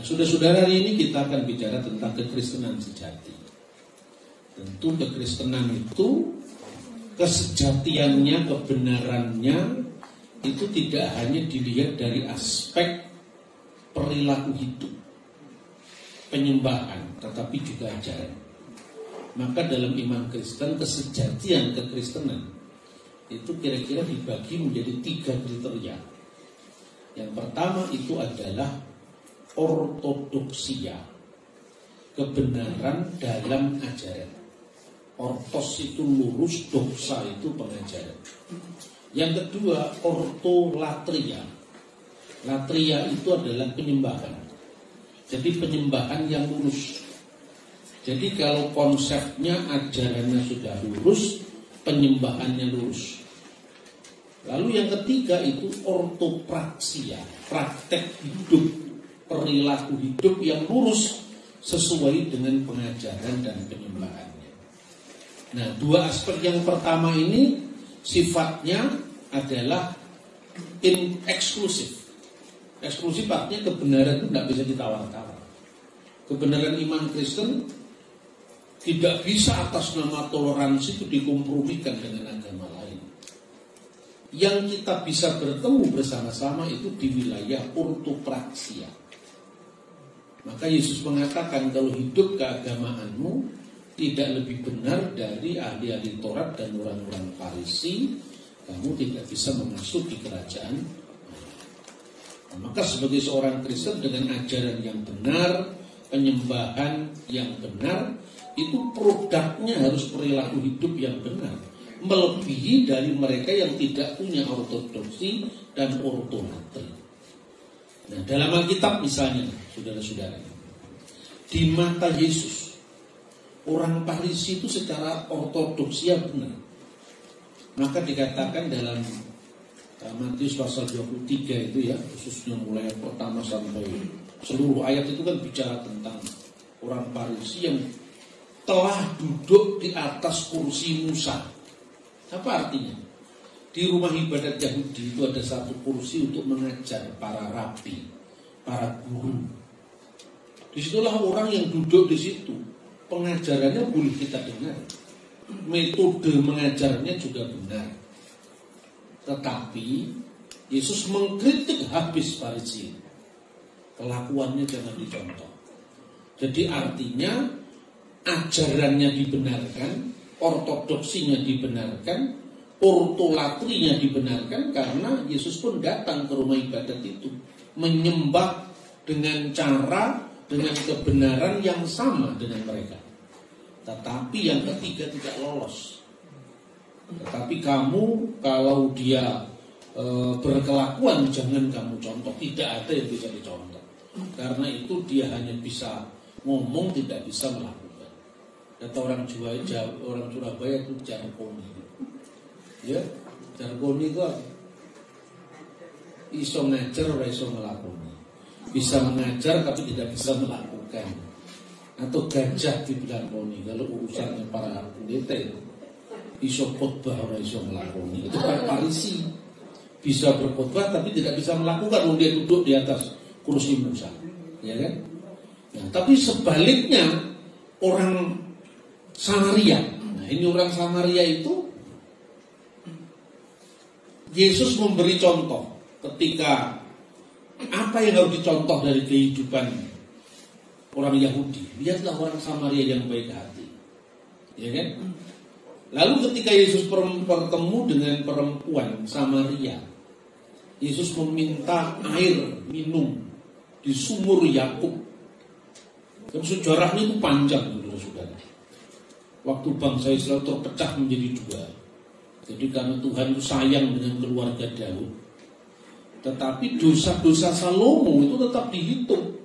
Nah, saudara-saudara, hari ini kita akan bicara tentang kekristenan sejati. Tentu kekristenan itu kesejatiannya, kebenarannya itu tidak hanya dilihat dari aspek perilaku hidup, penyembahan, tetapi juga ajaran. Maka dalam iman Kristen, kesejatian kekristenan itu kira-kira dibagi menjadi 3 kriteria. Yang pertama itu adalah ortodoksia, kebenaran dalam ajaran. Ortos itu lurus, doxa itu pengajaran. Yang kedua, ortolatria. Latria itu adalah penyembahan. Jadi penyembahan yang lurus. Jadi kalau konsepnya, ajarannya sudah lurus, penyembahannya lurus. Lalu yang ketiga itu ortopraksia, praktek hidup, perilaku hidup yang lurus sesuai dengan pengajaran dan penyembahannya. Nah, 2 aspek yang pertama ini sifatnya adalah eksklusif. Eksklusif artinya kebenaran itu tidak bisa ditawar-tawar. Kebenaran iman Kristen tidak bisa atas nama toleransi itu dikompromikan dengan agama lain. Yang kita bisa bertemu bersama-sama itu di wilayah ortopraksia. Maka Yesus mengatakan kalau hidup keagamaanmu tidak lebih benar dari ahli-ahli Taurat dan orang-orang Farisi, kamu tidak bisa masuk di kerajaan. Nah, maka sebagai seorang Kristen dengan ajaran yang benar, penyembahan yang benar, itu produknya harus perilaku hidup yang benar, melebihi dari mereka yang tidak punya ortodoksi dan ortolatri. Nah, dalam Alkitab misalnya, saudara-saudara, di mata Yesus, orang Farisi itu secara ortodoksia benar. Maka dikatakan dalam Matius pasal 23 itu ya, khususnya mulai pertama sampai seluruh ayat itu kan bicara tentang orang Farisi yang telah duduk di atas kursi Musa. Apa artinya? Di rumah ibadat Yahudi itu ada satu kursi untuk mengajar para rabi, para guru. Disitulah orang yang duduk di situ. Pengajarannya boleh kita dengar, metode mengajarnya juga benar. Tetapi Yesus mengkritik habis Farisi. Kelakuannya jangan dicontoh. Jadi artinya ajarannya dibenarkan, ortodoksinya dibenarkan, ortolatrinya dibenarkan, karena Yesus pun datang ke rumah ibadat itu menyembah dengan cara, dengan kebenaran yang sama dengan mereka. Tetapi yang ketiga tidak lolos. Tetapi kamu kalau dia berkelakuan jangan kamu contoh. Tidak ada yang bisa dicontoh. Karena itu dia hanya bisa ngomong, tidak bisa melakukan. Kata orang Surabaya itu jargoni. Ya, jargoni itu apa? Iso ngajar, iso ngelakoni. Bisa mengajar tapi tidak bisa melakukan. Atau gajah dibilang koni. Kalau urusannya para pendeta iso khotbah ora iso nglakoni. Itu kan Farisi. Bisa berkhotbah tapi tidak bisa melakukan. Dia duduk di atas kursi Musa, ya kan? Nah, tapi sebaliknya orang Samaria. Nah, ini orang Samaria itu Yesus memberi contoh ketika apa yang harus dicontoh dari kehidupan orang Yahudi. Lihatlah orang Samaria yang baik hati, ya kan? Lalu ketika Yesus bertemu dengan perempuan Samaria, Yesus meminta air minum di sumur Yakub. Dan sejarahnya itu panjang, saudara. Waktu bangsa Israel terpecah menjadi 2. Jadi karena Tuhan itu sayang dengan keluarga Daud, tetapi dosa-dosa Salomo itu tetap dihitung.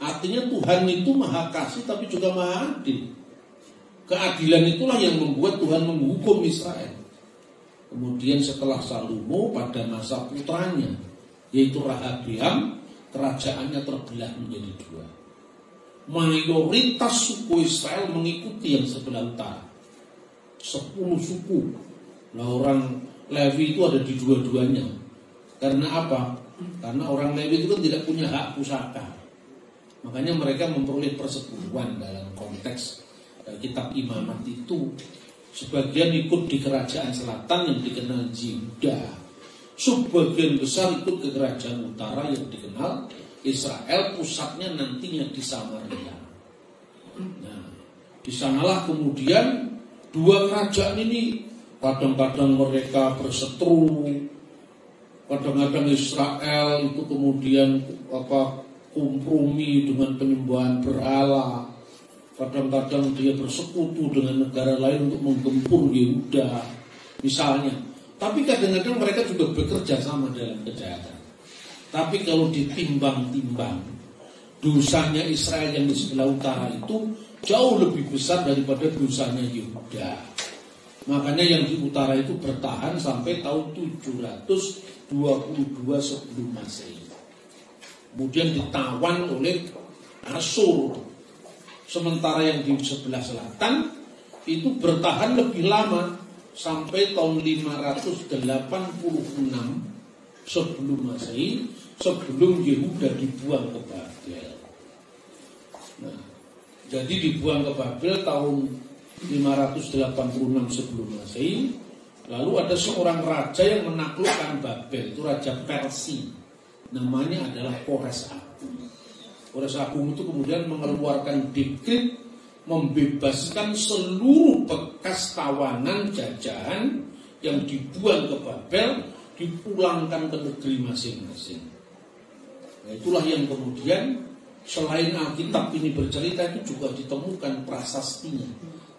Artinya Tuhan itu maha kasih tapi juga maha adil. Keadilan itulah yang membuat Tuhan menghukum Israel. Kemudian setelah Salomo pada masa putranya, yaitu Rehabeam, kerajaannya terbelah menjadi 2. Mayoritas suku Israel mengikuti yang sebelah utara. 10 suku. Nah, orang Lewi itu ada di dua-duanya. Karena apa? Karena orang Lewi itu kan tidak punya hak pusaka. Makanya mereka memperoleh persekutuan dalam konteks kitab Imamat itu. Sebagian ikut di kerajaan selatan yang dikenal Yehuda. Sebagian besar ikut ke kerajaan utara yang dikenal Israel, pusatnya nantinya di Samaria. Nah, di sanalah kemudian dua kerajaan ini kadang-kadang mereka berseteru, kadang-kadang Israel itu kemudian kompromi dengan penyembahan berhala, kadang-kadang dia bersekutu dengan negara lain untuk menggempur Yehuda misalnya. Tapi kadang-kadang mereka juga bekerja sama dalam kejahatan. Tapi kalau ditimbang-timbang, dosanya Israel yang di sebelah utara itu jauh lebih besar daripada dosanya Yehuda. Makanya yang di utara itu bertahan sampai tahun 722 sebelum Masehi. Kemudian ditawan oleh Asyur. Sementara yang di sebelah selatan itu bertahan lebih lama sampai tahun 586 sebelum Masehi, sebelum Yehuda dibuang ke Babel. Nah, jadi dibuang ke Babel tahun 586 sebelum Masehi. Lalu ada seorang raja yang menaklukkan Babel, itu Raja Persia. Namanya adalah Kores Agung. Kores Agung itu kemudian mengeluarkan dekret membebaskan seluruh bekas tawanan jajahan yang dibuang ke Babel, dipulangkan ke negeri masing-masing. Nah, itulah yang kemudian selain Alkitab ini bercerita, itu juga ditemukan prasastinya.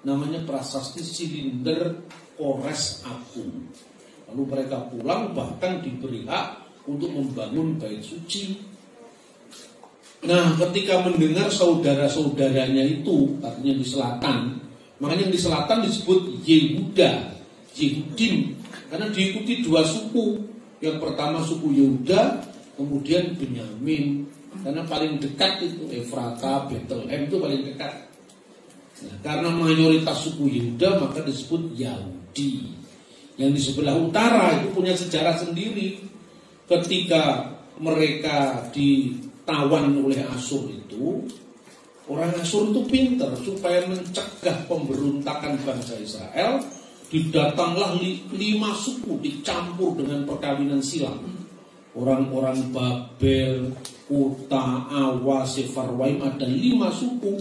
Namanya prasasti Silinder Kores Agung. Lalu mereka pulang bahkan diberi hak untuk membangun bait suci. Nah, ketika mendengar saudara-saudaranya itu, artinya di selatan, makanya yang di selatan disebut Yehuda, Yehudim, karena diikuti dua suku. Yang pertama suku Yehuda, kemudian Benyamin, karena paling dekat itu Efrata, Bethlehem itu paling dekat. Nah, karena mayoritas suku Yehuda maka disebut Yahudi. Yang di sebelah utara itu punya sejarah sendiri. Ketika mereka ditawan oleh Asyur itu, orang Asyur itu pintar supaya mencegah pemberontakan bangsa Israel. Didatanglah 5 suku dicampur dengan perkawinan silang. Orang-orang Babel, Kuta, Awa, Sefarwaim, ada 5 suku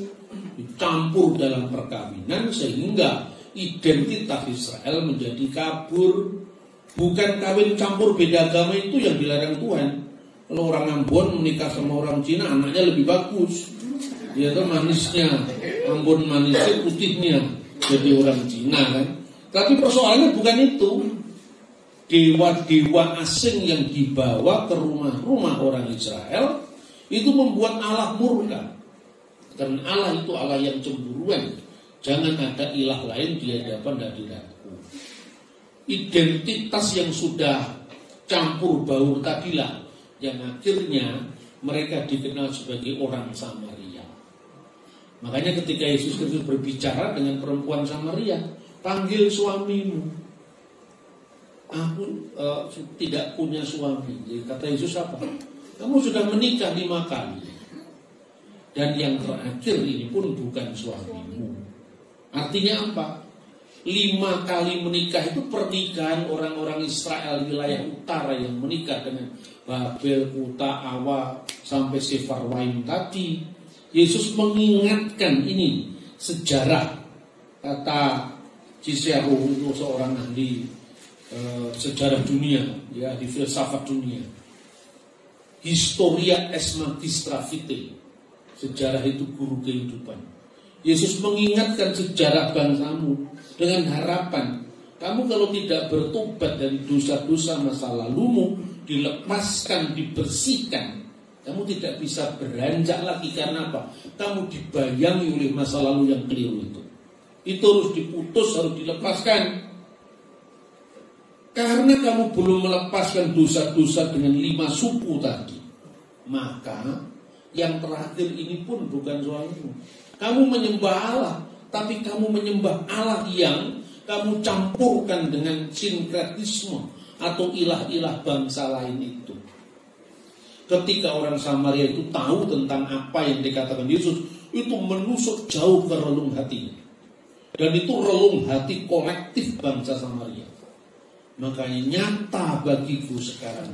dicampur dalam perkawinan sehingga identitas Israel menjadi kabur. Bukan kawin campur beda agama itu yang dilarang Tuhan. Kalau orang Ambon menikah sama orang Cina, anaknya lebih bagus. Dia tuh manisnya, Ambon manisnya, putihnya jadi orang Cina kan. Tapi persoalannya bukan itu. Dewa-dewa asing yang dibawa ke rumah-rumah orang Israel itu membuat Allah murka. Karena Allah itu Allah yang cemburuan. Jangan ada ilah lain di hadapan hadiratku. Identitas yang sudah campur baur tadilah yang akhirnya mereka dikenal sebagai orang Samaria. Makanya ketika Yesus Kristus berbicara dengan perempuan Samaria, panggil suamimu. Aku tidak punya suami. Jadi kata Yesus apa? Kamu sudah menikah 5 kali. Dan yang terakhir ini pun bukan suamimu. Artinya apa? 5 kali menikah itu pernikahan orang-orang Israel wilayah utara yang menikah dengan Babel, Kuta, Awa sampai Sefarwaim tadi. Yesus mengingatkan ini sejarah. Kata Cicero itu seorang ahli sejarah dunia, ya, di filsafat dunia. Historia es magistra vitae. Sejarah itu guru kehidupan. Yesus mengingatkan sejarah bangsamu dengan harapan kamu kalau tidak bertobat dari dosa-dosa masa lalumu, dilepaskan, dibersihkan, kamu tidak bisa beranjak lagi. Karena apa? Kamu dibayangi oleh masa lalu yang keliru itu. Itu harus diputus, harus dilepaskan. Karena kamu belum melepaskan dosa-dosa dengan 5 suku tadi, maka yang terakhir ini pun bukan suamimu. Kamu menyembah Allah, tapi kamu menyembah Allah yang kamu campurkan dengan sinkretisme atau ilah-ilah bangsa lain itu. Ketika orang Samaria itu tahu tentang apa yang dikatakan Yesus, itu menusuk jauh ke relung hatinya. Dan itu relung hati kolektif bangsa Samaria. Makanya nyata bagiku sekarang,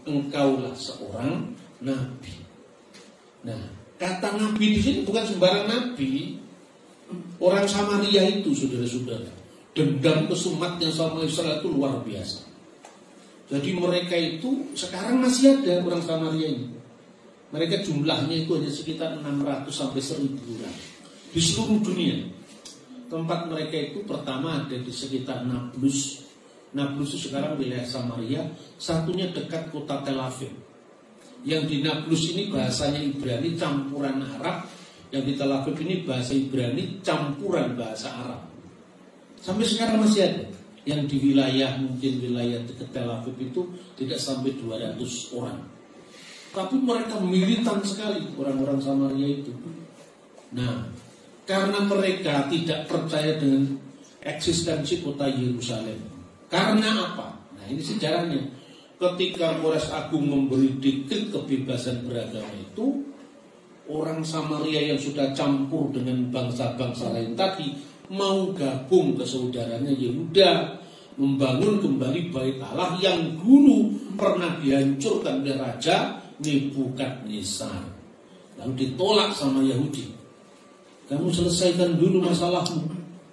engkaulah seorang nabi. Nah, kata nabi di sini bukan sembarang nabi. Orang Samaria itu, saudara-saudara, dendam kesumatnya sama Israel itu luar biasa. Jadi mereka itu sekarang masih ada orang Samaria ini. Mereka jumlahnya itu hanya sekitar 600 sampai 1000 orang di seluruh dunia. Tempat mereka itu pertama ada di sekitar Nablus. Nablus itu sekarang wilayah Samaria. Satunya dekat kota Tel Aviv. Yang di Nablus ini bahasanya Ibrani campuran Arab. Yang di Tel Aviv ini bahasa Ibrani campuran bahasa Arab. Sampai sekarang masih ada. Yang di wilayah, mungkin wilayah dekat Tel Aviv itu tidak sampai 200 orang. Tapi mereka militan sekali orang-orang Samaria itu. Nah, karena mereka tidak percaya dengan eksistensi kota Yerusalem. Karena apa? Nah, ini sejarahnya. Ketika Kores Agung memberi dekret kebebasan beragama itu, orang Samaria yang sudah campur dengan bangsa-bangsa lain tadi mau gabung ke saudaranya Yehuda, membangun kembali bait Allah yang dulu pernah dihancurkan oleh Raja Nebukadnezar. Lalu ditolak sama Yahudi. Kamu selesaikan dulu masalahmu.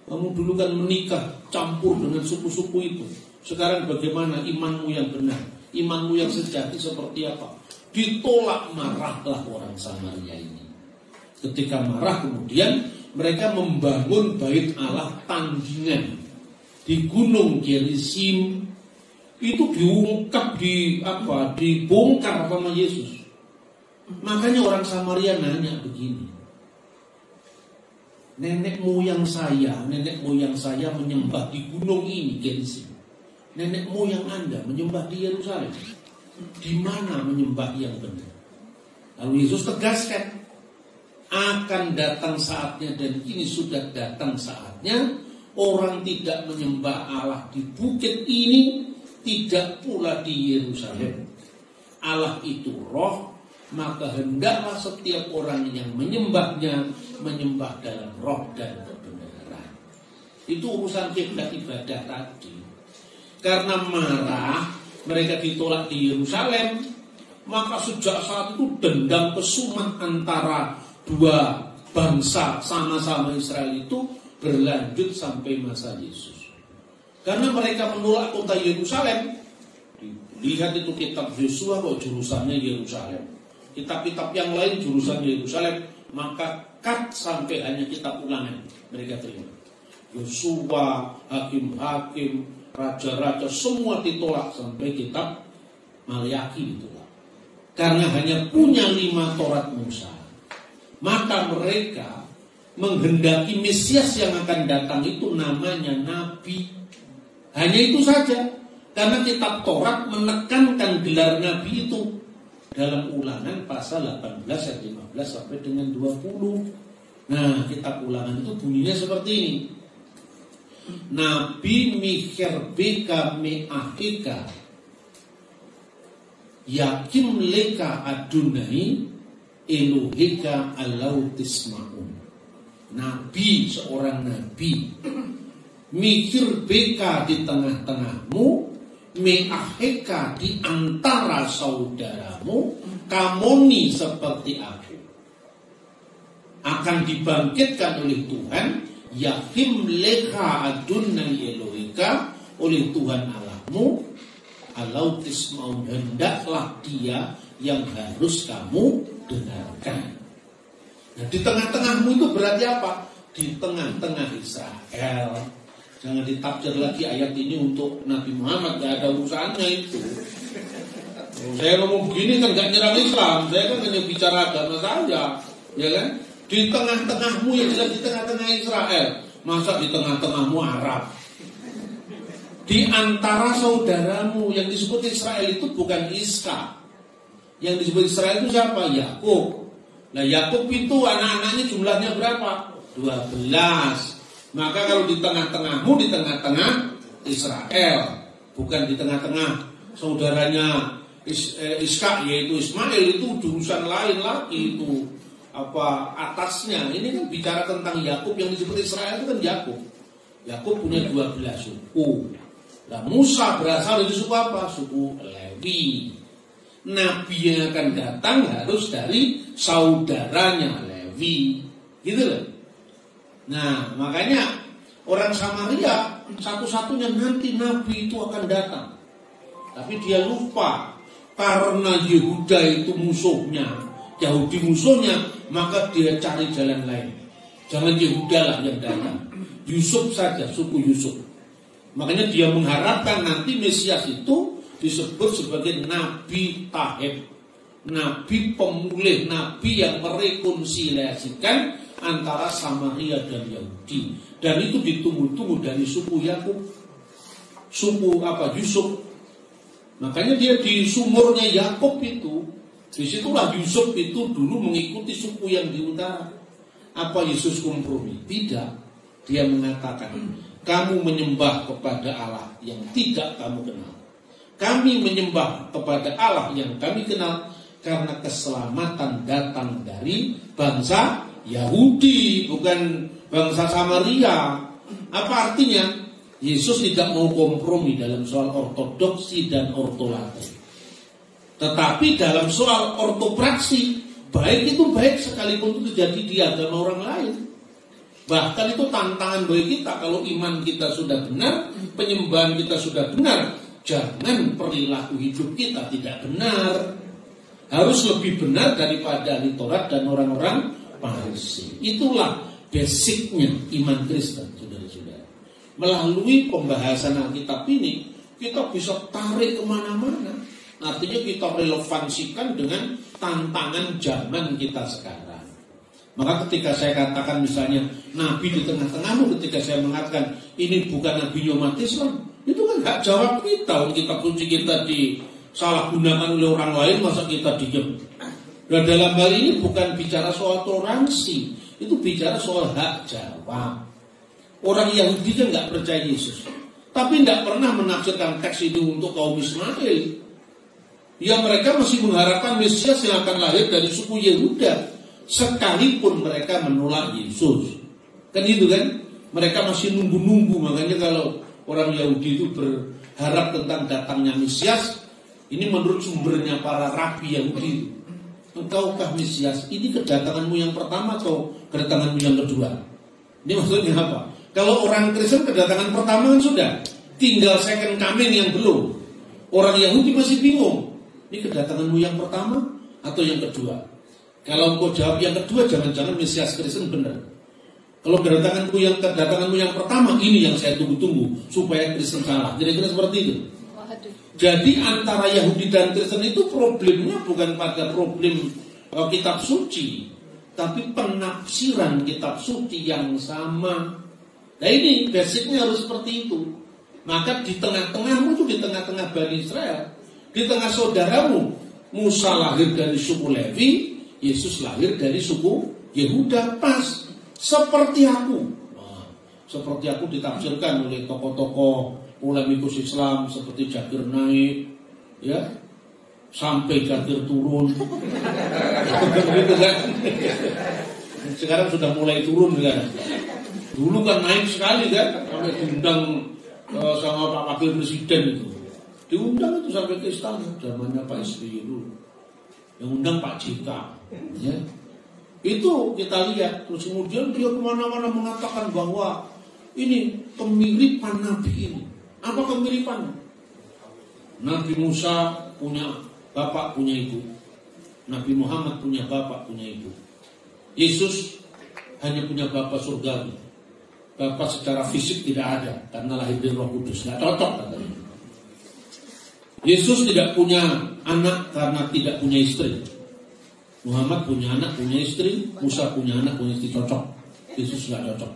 Kamu dulu kan menikah campur dengan suku-suku itu. Sekarang bagaimana imanmu yang benar, imanmu yang sejati seperti apa? Ditolak, marahlah orang Samaria ini. Ketika marah kemudian mereka membangun bait Allah tandingan di Gunung Gerizim. Itu diungkap, dibongkar sama Yesus. Makanya orang Samaria nanya begini, nenek moyang saya menyembah di gunung ini Gerizim. Nenek moyang Anda menyembah di Yerusalem. Di mana menyembah yang benar? Lalu Yesus tegaskan, akan datang saatnya dan ini sudah datang saatnya, orang tidak menyembah Allah di bukit ini, tidak pula di Yerusalem. Allah itu roh, maka hendaklah setiap orang yang menyembahnya menyembah dalam roh dan kebenaran. Itu urusan kiblat ibadah tadi. Karena marah mereka ditolak di Yerusalem, maka sejak saat itu dendam kesumat antara dua bangsa sama-sama Israel itu berlanjut sampai masa Yesus. Karena mereka menolak kota Yerusalem. Lihat itu kitab Yosua kok jurusannya Yerusalem. Kitab-kitab yang lain jurusannya Yerusalem. Maka cut sampai hanya kitab Ulangan mereka terima. Yosua, hakim-hakim, raja-raja semua ditolak sampai kitab Maliaki ditolak. Karena hanya punya 5 Taurat Musa. Maka mereka menghendaki Mesias yang akan datang itu namanya Nabi. Hanya itu saja. Karena kitab Taurat menekankan gelar Nabi itu dalam Ulangan pasal 18 ayat 15 sampai dengan 20. Nah, kitab Ulangan itu bunyinya seperti ini. Nabi Mikher Beka Me'ahika Yakim Leka Adunai Elohika Alautisma'un. Nabi, seorang nabi, mikir beka di tengah-tengahmu, me'aheka di antara saudaramu, kamoni seperti aku. Akan dibangkitkan oleh Tuhan, Yahim leka adunai Elohika, oleh Tuhan Allahmu, Alautisma'un, hendaklah dia yang harus kamu dengarkan. Nah, di tengah-tengahmu itu berarti apa? Di tengah-tengah Israel. Jangan ditafsir lagi ayat ini untuk Nabi Muhammad, gak ada urusannya itu. Saya ngomong begini kan gak nyerang Islam, saya kan hanya bicara agama saja, ya kan? Di tengah-tengahmu yang jelas di tengah-tengah Israel, masa di tengah-tengahmu Arab? Di antara saudaramu yang disebut Israel itu bukan Iska. Yang disebut Israel itu siapa? Yakub. Nah, Yakub itu anak-anaknya jumlahnya berapa? 12. Maka kalau di tengah-tengahmu, di tengah-tengah Israel, bukan di tengah-tengah saudaranya Ishak yaitu Ismail itu jurusan lain lagi itu atasnya. Ini kan bicara tentang Yakub, yang disebut Israel itu kan Yakub. Yakub punya 12 suku. Nah, Musa berasal dari suku apa? Suku Lewi. Nabi yang akan datang harus dari saudaranya Lewi, gitu loh. Nah, makanya orang Samaria satu-satunya nanti Nabi itu akan datang. Tapi dia lupa karena Yehuda itu musuhnya, Yahudi musuhnya, maka dia cari jalan lain. Jangan Yehuda lah yang datang, Yusuf saja, suku Yusuf. Makanya dia mengharapkan nanti Mesias itu disebut sebagai Nabi Tahib, Nabi pemulih, Nabi yang merekonsiliasikan antara Samaria dan Yahudi. Dan itu ditunggu-tunggu dari suku Yakub, suku Yusuf. Makanya dia di sumurnya Yakub itu, disitulah Yusuf itu dulu mengikuti suku yang di utara. Apa Yesus kompromi? Tidak. Dia mengatakan, kamu menyembah kepada Allah yang tidak kamu kenal. Kami menyembah kepada Allah yang kami kenal, karena keselamatan datang dari bangsa Yahudi, bukan bangsa Samaria. Apa artinya? Yesus tidak mau kompromi dalam soal ortodoksi dan ortolatriki. Tetapi dalam soal ortopraksi, baik itu baik sekalipun itu terjadi di agama orang lain. Bahkan itu tantangan bagi kita. Kalau iman kita sudah benar, penyembahan kita sudah benar, jangan perilaku hidup kita tidak benar. Harus lebih benar daripada ahli Taurat dan orang-orang Farisi. Itulah basicnya iman Kristen, saudara-saudara. Melalui pembahasan Alkitab ini, kita bisa tarik kemana-mana. Artinya kita relevansikan dengan tantangan zaman kita sekarang. Maka ketika saya katakan misalnya Nabi di tengah-tengahmu, ketika saya mengatakan ini bukan Nabi umat Islam, itu kan hak jawab kita. Kitab suci kita disalahgunakan oleh orang lain, masa kita diam? Nah, dalam hal ini bukan bicara soal toleransi, itu bicara soal hak jawab. Orang Yahudi kan nggak percaya Yesus, tapi tidak pernah menafsirkan teks itu untuk kaum Ismail. Ya, mereka masih mengharapkan Mesias yang akan lahir dari suku Yehuda, sekalipun mereka menolak Yesus. Kan itu kan? Mereka masih nunggu-nunggu. Makanya kalau orang Yahudi itu berharap tentang datangnya Mesias, ini menurut sumbernya para rabi Yahudi, engkaukah Mesias? Ini kedatanganmu yang pertama atau kedatanganmu yang kedua? Ini maksudnya apa? Kalau orang Kristen kedatangan pertama kan sudah, tinggal second coming yang belum. Orang Yahudi masih bingung, ini kedatanganmu yang pertama atau yang kedua? Kalau engkau jawab yang kedua, jangan-jangan Mesias Kristen benar. Kalau kedatanganmu yang pertama, ini yang saya tunggu-tunggu supaya Kristen salah. Kira-kira seperti itu. Jadi antara Yahudi dan Kristen itu problemnya bukan pada problem kitab suci, tapi penafsiran kitab suci yang sama. Nah, ini basicnya harus seperti itu. Maka di tengah-tengahmu itu, di tengah-tengah Bani Israel, di tengah saudaramu, Musa lahir dari suku Lewi, Yesus lahir dari suku Yehuda, pas seperti aku. Nah, seperti aku ditafsirkan oleh tokoh-tokoh polemikus Islam seperti Zakir Naik, ya, sampai Zakir turun. Gitu kan? Sekarang sudah mulai turun kan. Dulu kan naik sekali kan, sampai diundang sama Pak Wakil Presiden itu. Diundang itu sampai ke istana, zamannya Pak SBY dulu. Yang undang Pak JK, ya. Itu kita lihat. Terus kemudian dia kemana-mana mengatakan bahwa ini kemiripan Nabi ini. Apa kemiripan? Nabi Musa punya bapak, punya ibu. Nabi Muhammad punya bapak, punya ibu. Yesus hanya punya bapak surgawi. Bapak secara fisik tidak ada karena lahir dari Roh Kudus. Nggak cocok katanya. Yesus tidak punya anak karena tidak punya istri. Muhammad punya anak, punya istri. Musa punya anak, punya istri, cocok. Yesus nggak cocok.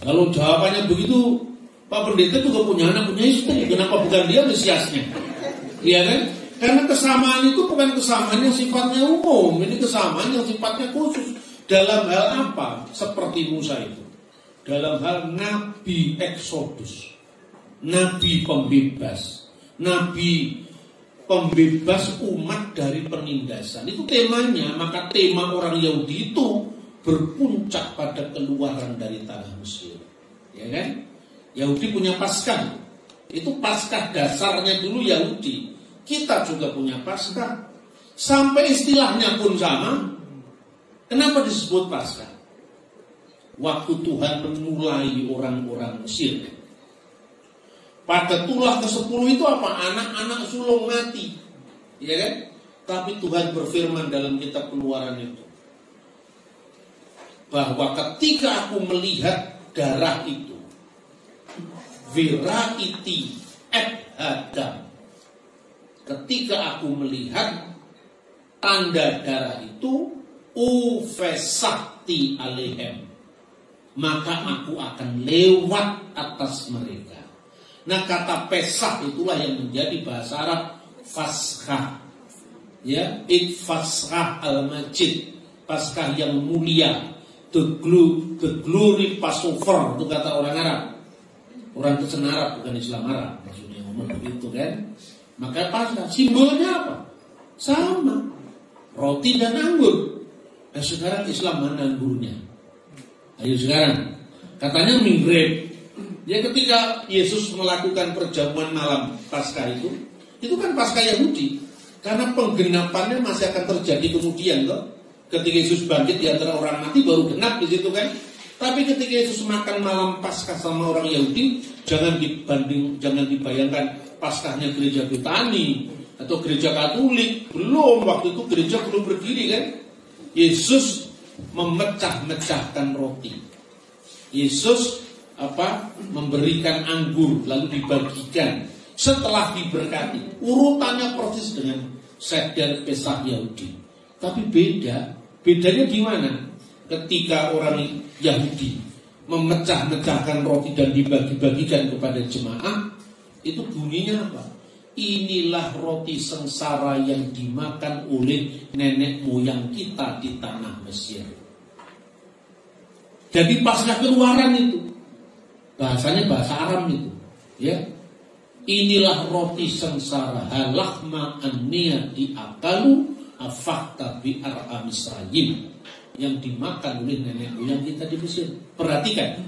Kalau jawabannya begitu, Pak Pendeta juga punya anak, punya istri. Kenapa bukan dia Mesiasnya? Iya kan? Karena kesamaan itu bukan kesamaan yang sifatnya umum. Ini kesamaan yang sifatnya khusus. Dalam hal apa? Seperti Musa itu. Dalam hal Nabi Eksodus, Nabi pembebas, Nabi pembebas umat dari penindasan. Itu temanya. Maka tema orang Yahudi itu berpuncak pada keluaran dari tanah Mesir. Ya kan? Yahudi punya Paskah. Itu Paskah dasarnya dulu Yahudi. Kita juga punya Paskah. Sampai istilahnya pun sama. Kenapa disebut Paskah? Waktu Tuhan memulai orang-orang Mesir. Pada tulah ke-10 itu apa? Anak-anak sulung mati. Ya kan? Tapi Tuhan berfirman dalam kitab Keluaran itu, bahwa ketika aku melihat darah itu, viraiti et hadam, ketika aku melihat tanda darah itu, ufesakti alehem, maka aku akan lewat atas mereka. Nah, kata Pesach itulah yang menjadi bahasa Arab Paskah. Ya, Paskah al-Majid, Paskah yang mulia, the glory Passover, itu kata orang Arab. Orang Kristen Arab, bukan Islam Arab, maksudnya ngomong begitu kan. Maka Paskah simbolnya apa? Sama, roti dan anggur. Nah, sekarang Islam mana anggurnya? Ayo sekarang, katanya minggrep. Ya, ketika Yesus melakukan perjamuan malam Paskah itu kan Paskah Yahudi. Karena penggenapannya masih akan terjadi kemudian loh. Ketika Yesus bangkit di antara orang mati baru genap di situ kan. Tapi ketika Yesus makan malam Paskah sama orang Yahudi, jangan dibayangkan Paskahnya gereja Betani atau gereja Katolik. Belum, waktu itu gereja belum berdiri kan. Yesus memecah-mecahkan roti. Yesus memberikan anggur lalu dibagikan. Setelah diberkati, urutannya persis dengan seder Pesach Yahudi. Tapi bedanya gimana? Ketika orang Yahudi memecah-mecahkan roti dan dibagi-bagikan kepada jemaah, itu bunyinya apa? Inilah roti sengsara yang dimakan oleh nenek moyang kita di tanah Mesir. Jadi Paskah Keluaran itu bahasanya bahasa Aram itu, ya. Inilah roti sengsara halahma an-niyat diakalu afakta bi'ar'a Misrayim, yang dimakan oleh nenek moyang kita di Mesir. Perhatikan,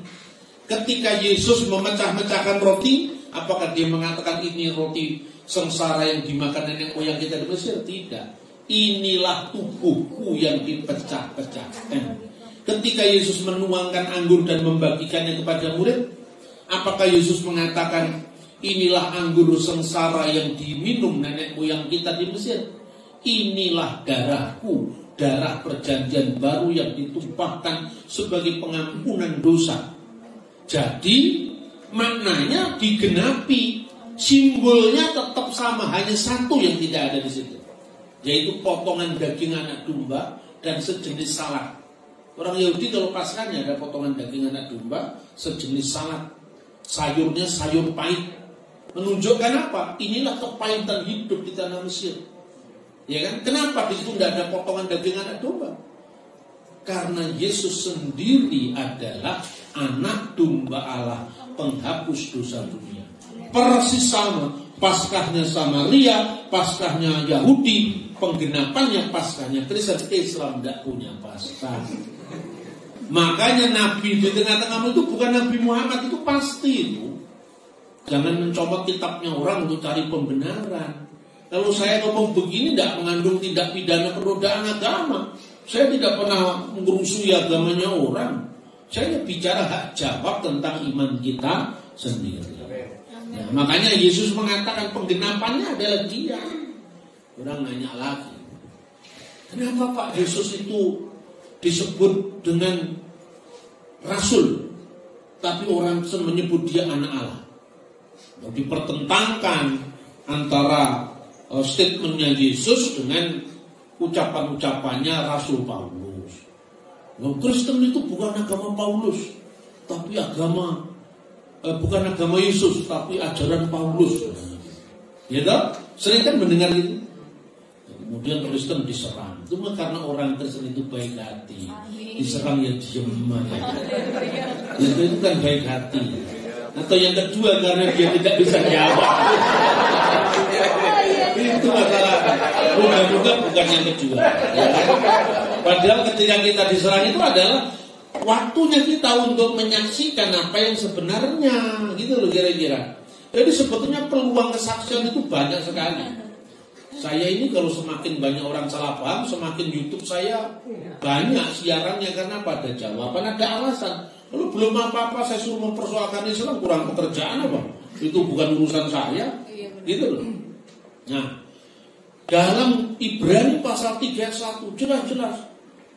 ketika Yesus memecah-mecahkan roti, apakah dia mengatakan ini roti sengsara yang dimakan nenek moyang kita di Mesir? Tidak. Inilah tubuhku yang dipecah-pecahkan. Ketika Yesus menuangkan anggur dan membagikannya kepada murid, apakah Yesus mengatakan inilah anggur sengsara yang diminum nenek moyang kita di Mesir? Inilah darahku, darah perjanjian baru yang ditumpahkan sebagai pengampunan dosa. Jadi maknanya digenapi, simbolnya tetap sama, hanya satu yang tidak ada di situ, yaitu potongan daging anak domba dan sejenis salad. Orang Yahudi kalau Paskahnya ada potongan daging anak domba, sejenis salad, sayurnya sayur pahit, menunjukkan apa? Inilah kepahitan hidup di tanah Mesir. Ya kan? Kenapa di situ tidak ada potongan daging anak domba? Karena Yesus sendiri adalah anak domba Allah, penghapus dosa dunia. Persis sama, Paskahnya Samaria, Paskahnya Yahudi, penggenapannya Paskahnya Kristen. Islam tidak punya Paskah. Makanya Nabi di tengah-tengahmu itu bukan Nabi Muhammad, itu pasti itu. Jangan mencopot kitabnya orang untuk cari pembenaran. Kalau saya ngomong begini tidak mengandung tindak pidana penodaan agama. Saya tidak pernah merusui agamanya orang. Saya bicara hak jawab tentang iman kita sendiri. Nah, makanya Yesus mengatakan penggenapannya adalah dia. Orang nanya lagi, kenapa Pak Yesus itu disebut dengan Rasul, tapi orang menyebut dia anak Allah? Dipertentangkan antara statementnya Yesus dengan ucapan-ucapannya Rasul Paulus. Kristen itu bukan agama Paulus, tapi bukan agama Yesus, tapi ajaran Paulus. Ya toh? Sering kan mendengar itu. Kemudian Kristen diserang. Itu karena orang Kristen itu baik hati. Diserang ya diem aja. Itu kan baik hati. Atau yang kedua karena dia tidak bisa jawab. Itu masalah. Moga-moga bukan yang kedua. Ya kan? Padahal ketika kita diserang itu adalah waktunya kita untuk menyaksikan apa yang sebenarnya, gitu loh kira-kira. Jadi sebetulnya peluang kesaksian itu banyak sekali. Saya ini kalau semakin banyak orang salah paham, semakin YouTube saya banyak siarannya karena pada jawaban ada alasan. Kalau belum apa-apa saya suruh mempersoalkan Islam, kurang pekerjaan apa? Itu bukan urusan saya, gitu loh. Nah, dalam Ibrani pasal 3:1 jelas-jelas,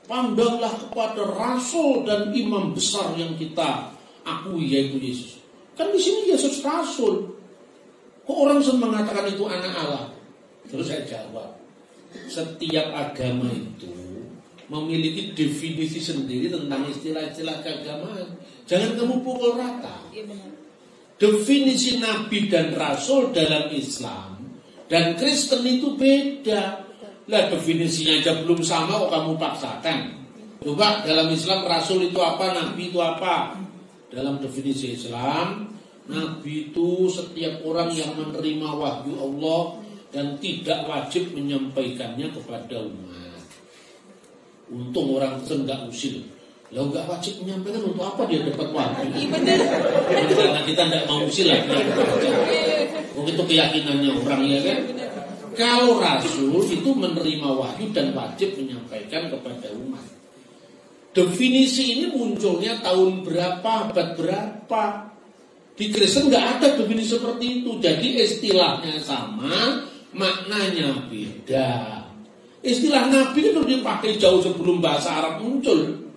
pandanglah kepada rasul dan imam besar yang kita akui, yaitu Yesus. Kan di sini Yesus rasul. Kok orang senang mengatakan itu anak Allah? Terus saya jawab, setiap agama itu memiliki definisi sendiri tentang istilah-istilah keagamaan. Jangan kamu pukul rata. Definisi nabi dan rasul dalam Islam dan Kristen itu beda. Lah definisinya aja belum sama kok kamu paksakan. Coba dalam Islam rasul itu apa, nabi itu apa? Dalam definisi Islam, nabi itu setiap orang yang menerima wahyu Allah dan tidak wajib menyampaikannya kepada umat. Untung orang Kristen nggak usil. Lo nggak wajib menyampaikan, untuk apa dia dapat wahyu? Karena kita nggak mau usil lagi. Mungkin itu keyakinannya orang, ya kan? Kalau rasul itu menerima wahyu dan wajib menyampaikan kepada umat. Definisi ini munculnya tahun berapa, abad berapa? Di Kristen nggak ada definisi seperti itu. Jadi istilahnya sama, maknanya beda. Istilah nabi itu dipakai jauh sebelum bahasa Arab muncul.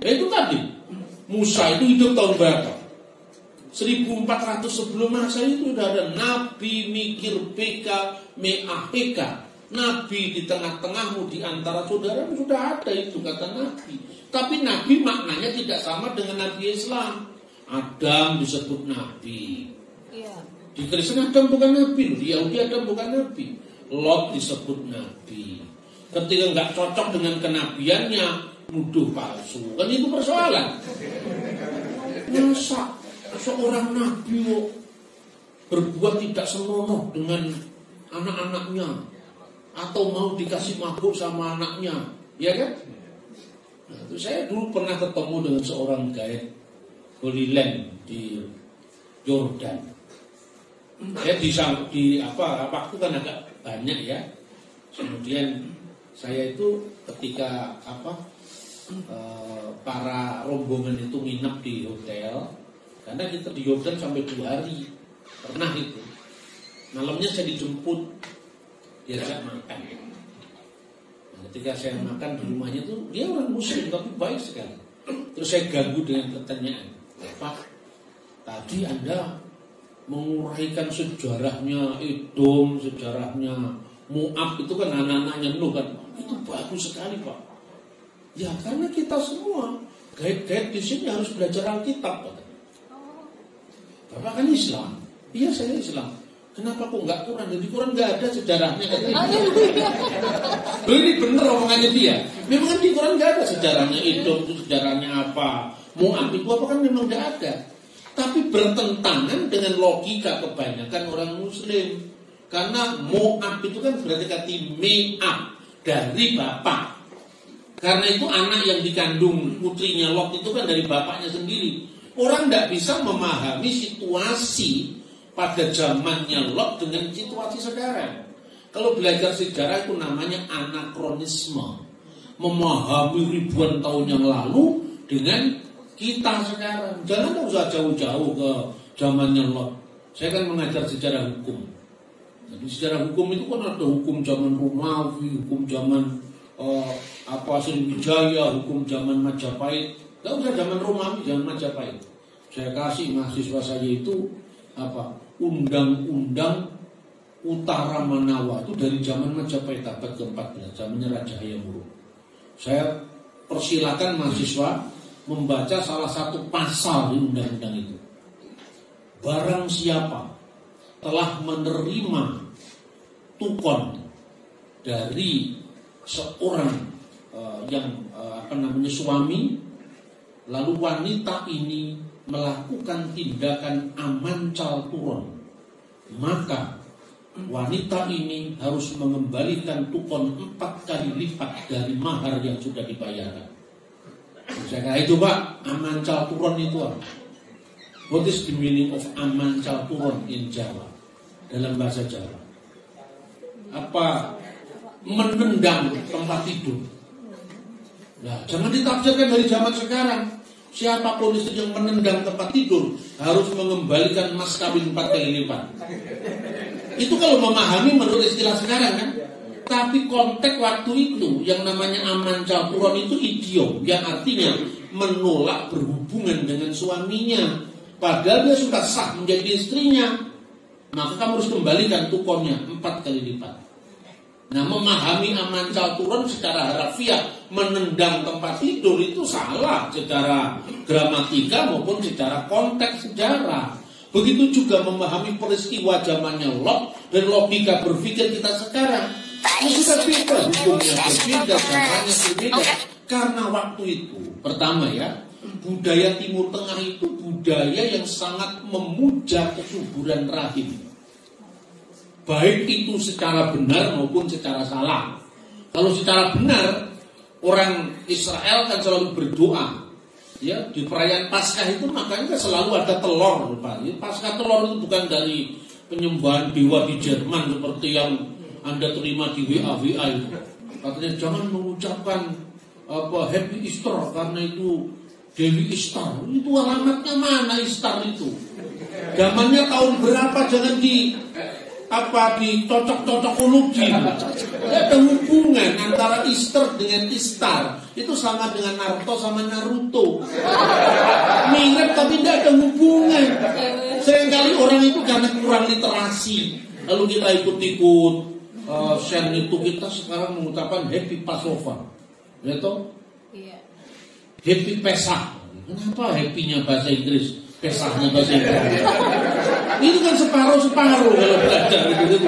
Itu tadi, Musa itu hidup tahun berapa? 1400 sebelum Masehi itu sudah ada nabi mikir beka meaheka. Nabi di tengah-tengahmu, di antara saudaramu, sudah ada itu kata nabi. Tapi nabi maknanya tidak sama dengan nabi Islam. Adam disebut nabi. Di Kristen Adam bukan nabi, di Yahudi Adam bukan nabi. Lot disebut nabi. Ketika nggak cocok dengan kenabiannya, nuduh palsu. Kan itu persoalan. Masa seorang nabi berbuat tidak senonoh dengan anak-anaknya, atau mau dikasih mabuk sama anaknya, ya kan? Nah, itu saya dulu pernah ketemu dengan seorang guide Holy Land di Jordan. Saya di waktu kan agak banyak ya. Kemudian saya itu ketika para rombongan itu nginap di hotel, karena kita di Jordan sampai 2 hari. Pernah itu. Malamnya saya dijemput, diajak makan. Nah, ketika saya makan di rumahnya tuh, dia orang muslim tapi baik sekali. Terus saya ganggu dengan pertanyaan, Pak, tadi Anda menguraikan sejarahnya Edom, sejarahnya Moab, itu kan anak-anaknya Nuh kan. Itu bagus sekali Pak. Ya karena kita semua guide-guide di sini harus belajar Alkitab. Bapak kan Islam. Iya saya Islam. Kenapa kok nggak Quran? Di Quran nggak ada sejarahnya. Loh ini bener omongannya dia. Memang di Quran nggak ada sejarahnya Edom itu sejarahnya apa, Moab itu apa, kan memang nggak ada. Tapi bertentangan dengan logika kebanyakan orang Muslim. Karena Moab itu kan berarti kata Me'ab, dari bapak. Karena itu anak yang dikandung putrinya Lot itu kan dari bapaknya sendiri. Orang tidak bisa memahami situasi pada zamannya Lot dengan situasi sekarang. Kalau belajar sejarah itu namanya anakronisme. Memahami ribuan tahun yang lalu dengan kita sekarang. Jangan usah jauh-jauh ke zamannya Lot. Saya kan mengajar sejarah hukum. Jadi sejarah hukum itu kan ada hukum zaman Romawi, hukum zaman Sriwijaya, hukum zaman Majapahit. Gak usah zaman Romawi, zaman Majapahit. Saya kasih mahasiswa saya itu Undang-Undang Utara Manawa itu dari zaman Majapahit abad ke-14, zamannya Raja Hayam. Saya persilakan mahasiswa membaca salah satu pasal di undang-undang itu. Barang siapa telah menerima tukon dari seorang suami, lalu wanita ini melakukan tindakan amancal turun, maka wanita ini harus mengembalikan tukon 4 kali lipat dari mahar yang sudah dibayarkan. Saya kira itu Pak, aman calturon itu apa? What is the meaning of aman calturon in Jawa? Dalam bahasa Jawa. Apa? Menendang tempat tidur. Nah, jangan ditafsirkan dari zaman sekarang. Siapapun itu yang menendang tempat tidur harus mengembalikan mas kawin 4 kali lipat. Itu kalau memahami menurut istilah sekarang kan. Tapi konteks waktu itu yang namanya aman calturon itu idiom yang artinya menolak berhubungan dengan suaminya. Padahal dia sudah sah menjadi istrinya. Maka kamu harus kembalikan tukonnya 4 kali lipat. Nah, memahami aman calturon secara harafiah menendang tempat tidur itu salah secara gramatika maupun secara konteks sejarah. Begitu juga memahami peristiwa zamannya Lot dan logika berpikir kita sekarang. Sudah beda, hukumnya berbeda, caranya berbeda. Karena waktu itu, pertama ya, budaya Timur Tengah itu budaya yang sangat memuja kesuburan rahim. Baik itu secara benar maupun secara salah. Kalau secara benar, orang Israel kan selalu berdoa. Ya, di perayaan Paskah itu makanya selalu ada telur, Pak. Paskah telur itu bukan dari penyembahan dewa di Jerman seperti yang Anda terima di WA itu. Katanya jangan mengucapkan Happy Easter karena itu Dewi Ishtar. Itu alamatnya mana Ishtar itu? Zamannya tahun berapa, jangan dicocok-cocokologi. Ada hubungan antara Easter dengan Ishtar. Itu sama dengan Naruto sama Naruto. Mirip tapi tidak ada hubungan. Seringkali orang itu karena kurang literasi, lalu kita ikut-ikut Sen itu kita sekarang mengucapkan Happy Passover, ya toh? Iya. Happy Pesach. Kenapa happy-nya bahasa Inggris, Pesachnya bahasa Inggris? Itu kan separuh-separuh kalau belajar gitu.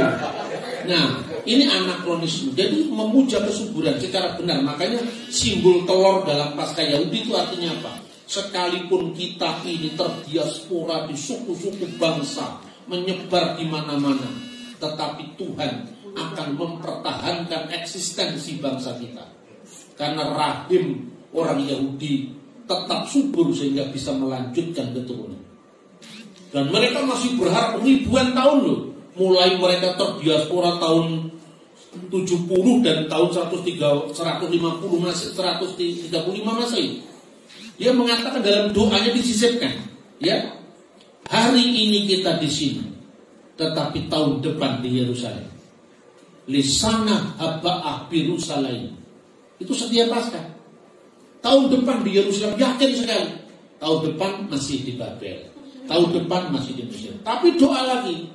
Nah, ini anakronisme. Jadi memuja kesuburan secara benar. Makanya simbol telur dalam Paskah Yahudi itu artinya apa? Sekalipun kita ini terdiaspora di suku-suku bangsa, menyebar di mana-mana, tetapi Tuhan akan mempertahankan eksistensi bangsa kita. Karena rahim orang Yahudi tetap subur sehingga bisa melanjutkan keturunan. Dan mereka masih berharap ribuan tahun loh. Mulai mereka terdiaspora tahun 70 dan tahun 135 Masehi. Dia mengatakan dalam doanya disisipkan, ya, hari ini kita di sini, tetapi tahun depan di Yerusalem. Lisana haba'ah Yerusalem. Itu setiap Paskah. Tahun depan di Yerusalem, yakin sekali. Tahun depan masih di Babel. Tahun depan masih di Mesir. Tapi doa lagi.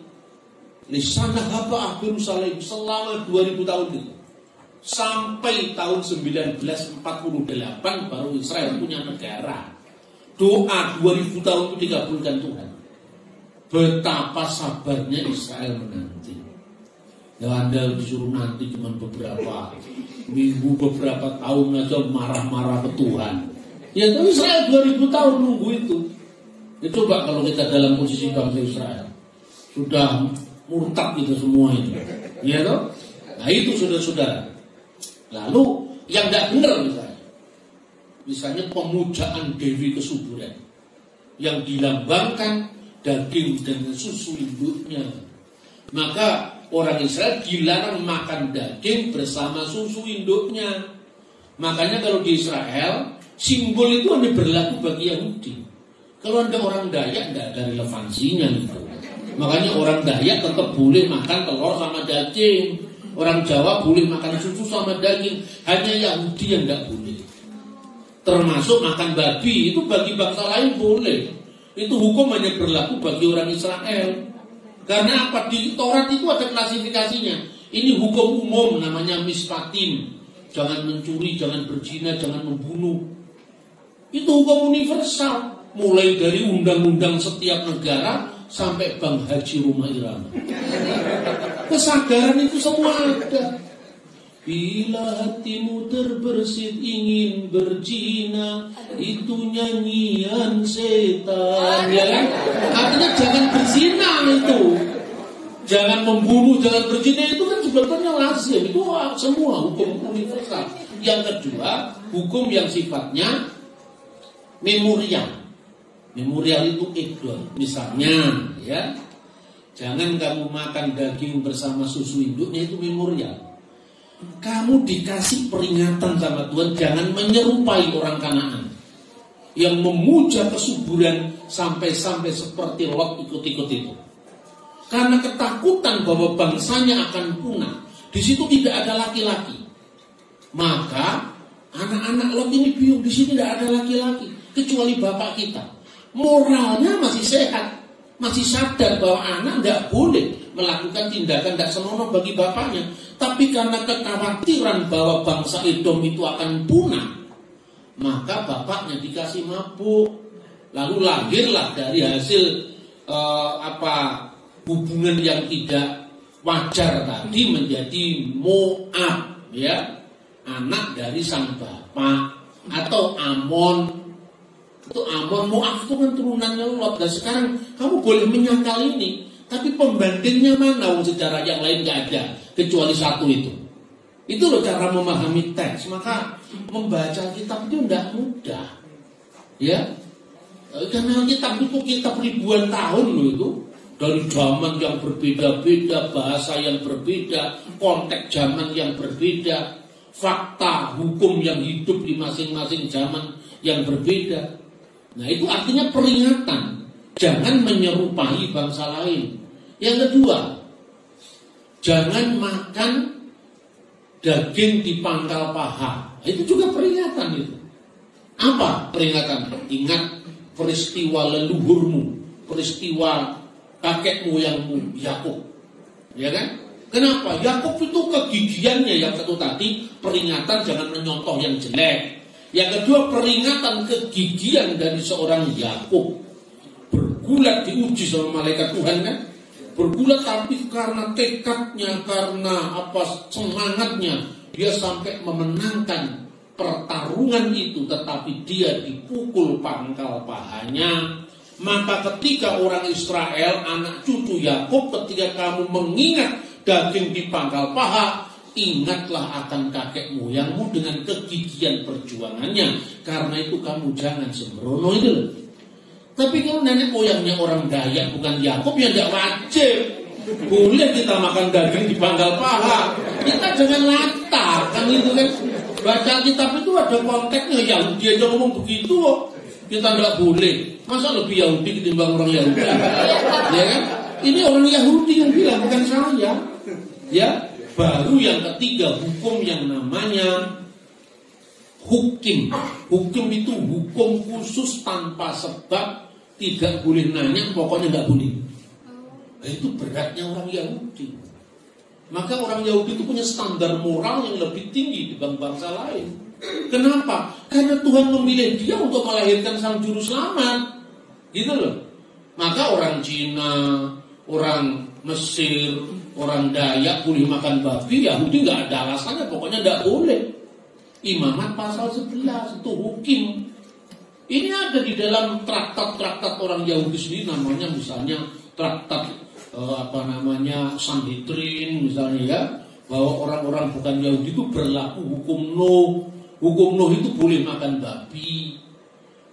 Lisana haba'ah Yerusalem selama 2000 tahun itu. Sampai tahun 1948 baru Israel punya negara. Doa 2000 tahun itu dikabulkan Tuhan. Betapa sabarnya Israel menanti. Ya Anda disuruh nanti cuma beberapa minggu, beberapa tahun aja marah-marah ke Tuhan. Ya tapi Israel 2000 tahun nunggu itu. Ya coba kalau kita dalam posisi bangsa Israel, sudah murtad gitu semua ini. Ya toh? Nah itu saudara-saudara. Lalu yang tidak benar misalnya pemujaan Dewi Kesuburan yang dilambangkan daging dan susu induknya. Maka orang Israel dilarang makan daging bersama susu induknya. Makanya kalau di Israel simbol itu hanya berlaku bagi Yahudi. Kalau ada orang Dayak tidak ada relevansinya itu. Makanya orang Dayak tetap boleh makan telur sama daging. Orang Jawa boleh makan susu sama daging. Hanya Yahudi yang tidak boleh. Termasuk makan babi itu bagi bangsa lain boleh. Itu hukum hanya berlaku bagi orang Israel. Karena apa? Di Taurat itu ada klasifikasinya. Ini hukum umum namanya mispatim. Jangan mencuri, jangan berzina, jangan membunuh. Itu hukum universal. Mulai dari undang-undang setiap negara sampai Bank Haji Rumah Irama. Kesadaran itu semua ada. Bila hatimu terbersit ingin berzina, itu nyanyian setan, ya kan? Artinya jangan berzina itu. jangan membunuh, jangan berzina, itu kan sebetulnya lazim, itu semua hukum universal. Yang kedua, hukum yang sifatnya memorial. Memorial itu edon. Misalnya, ya, jangan kamu makan daging bersama susu induknya, itu memorial. Kamu dikasih peringatan sama Tuhan, jangan menyerupai orang Kanaan yang memuja kesuburan sampai-sampai seperti Lot ikut-ikut itu. Karena ketakutan bahwa bangsanya akan punah, di situ tidak ada laki-laki. Maka anak-anak Lot ini bingung, di sini tidak ada laki-laki kecuali bapak kita. Moralnya masih sehat, masih sadar bahwa anak tidak boleh melakukan tindakan tidak senonoh bagi bapaknya. Tapi karena kekhawatiran bahwa bangsa Edom itu akan punah, maka bapaknya dikasih mabuk. Lalu lahirlah dari hasil hubungan yang tidak wajar tadi menjadi Moab, ya, anak dari sang bapak, atau Amon. Itu Amon, Moab itu kan turunannya Lot. Dan sekarang kamu boleh menyangkal ini, tapi pembandingnya mana? Sejarah yang lain gak ada kecuali satu itu. Itu loh cara memahami teks. Maka membaca kitab itu tidak mudah, ya, karena kitab itu kitab ribuan tahun loh itu. Dari zaman yang berbeda-beda, bahasa yang berbeda, konteks zaman yang berbeda, fakta hukum yang hidup di masing-masing zaman yang berbeda. Nah, itu artinya peringatan, jangan menyerupai bangsa lain. Yang kedua, jangan makan daging di pangkal paha. Itu juga peringatan itu. Apa peringatan? Ingat peristiwa leluhurmu, peristiwa kakek moyangmu Yakub, ya kan? Kenapa? Yakub itu kegigihannya yang satu tadi, peringatan jangan menyontoh yang jelek. Yang kedua, peringatan kegigihan dari seorang Yakub. Bergulat diuji sama malaikat Tuhan kan? Bergulat, tapi karena tekadnya, karena semangatnya, dia sampai memenangkan pertarungan itu, tetapi dia dipukul pangkal pahanya. Maka ketika orang Israel, anak cucu Yakub, ketika kamu mengingat daging di pangkal paha, ingatlah akan kakek moyangmu dengan kegigihan perjuangannya. Karena itu kamu jangan sembrono itu loh. Tapi kalau nenek moyangnya orang Dayak bukan Yakub, ya tidak wajib. Boleh kita makan daging di pangkal paha. Kita jangan latar, kan itu kan. Baca kitab itu ada konteksnya. Yahudi aja ngomong begitu kok. Kita tidak boleh. Masa lebih Yahudi ketimbang orang Yahudi? Ya kan? Ini orang Yahudi yang bilang, bukan saya. Ya, baru yang ketiga, hukum yang namanya hukim. Hukum itu hukum khusus tanpa sebab, tidak boleh nanya, pokoknya nggak boleh. Nah, itu beratnya orang Yahudi. Maka orang Yahudi itu punya standar moral yang lebih tinggi dibanding bangsa lain. Kenapa? Karena Tuhan memilih dia untuk melahirkan sang juru selamat, gitu loh. Maka orang Cina, orang Mesir, orang Dayak boleh makan babi, Yahudi nggak ada alasannya, pokoknya nggak boleh. Imamat pasal 11 itu hukum. Ini ada di dalam traktat-traktat orang Yahudi sendiri, namanya misalnya traktat Sanhedrin misalnya, ya, bahwa orang-orang bukan Yahudi itu berlaku hukum Nuh. Hukum Nuh itu boleh makan babi.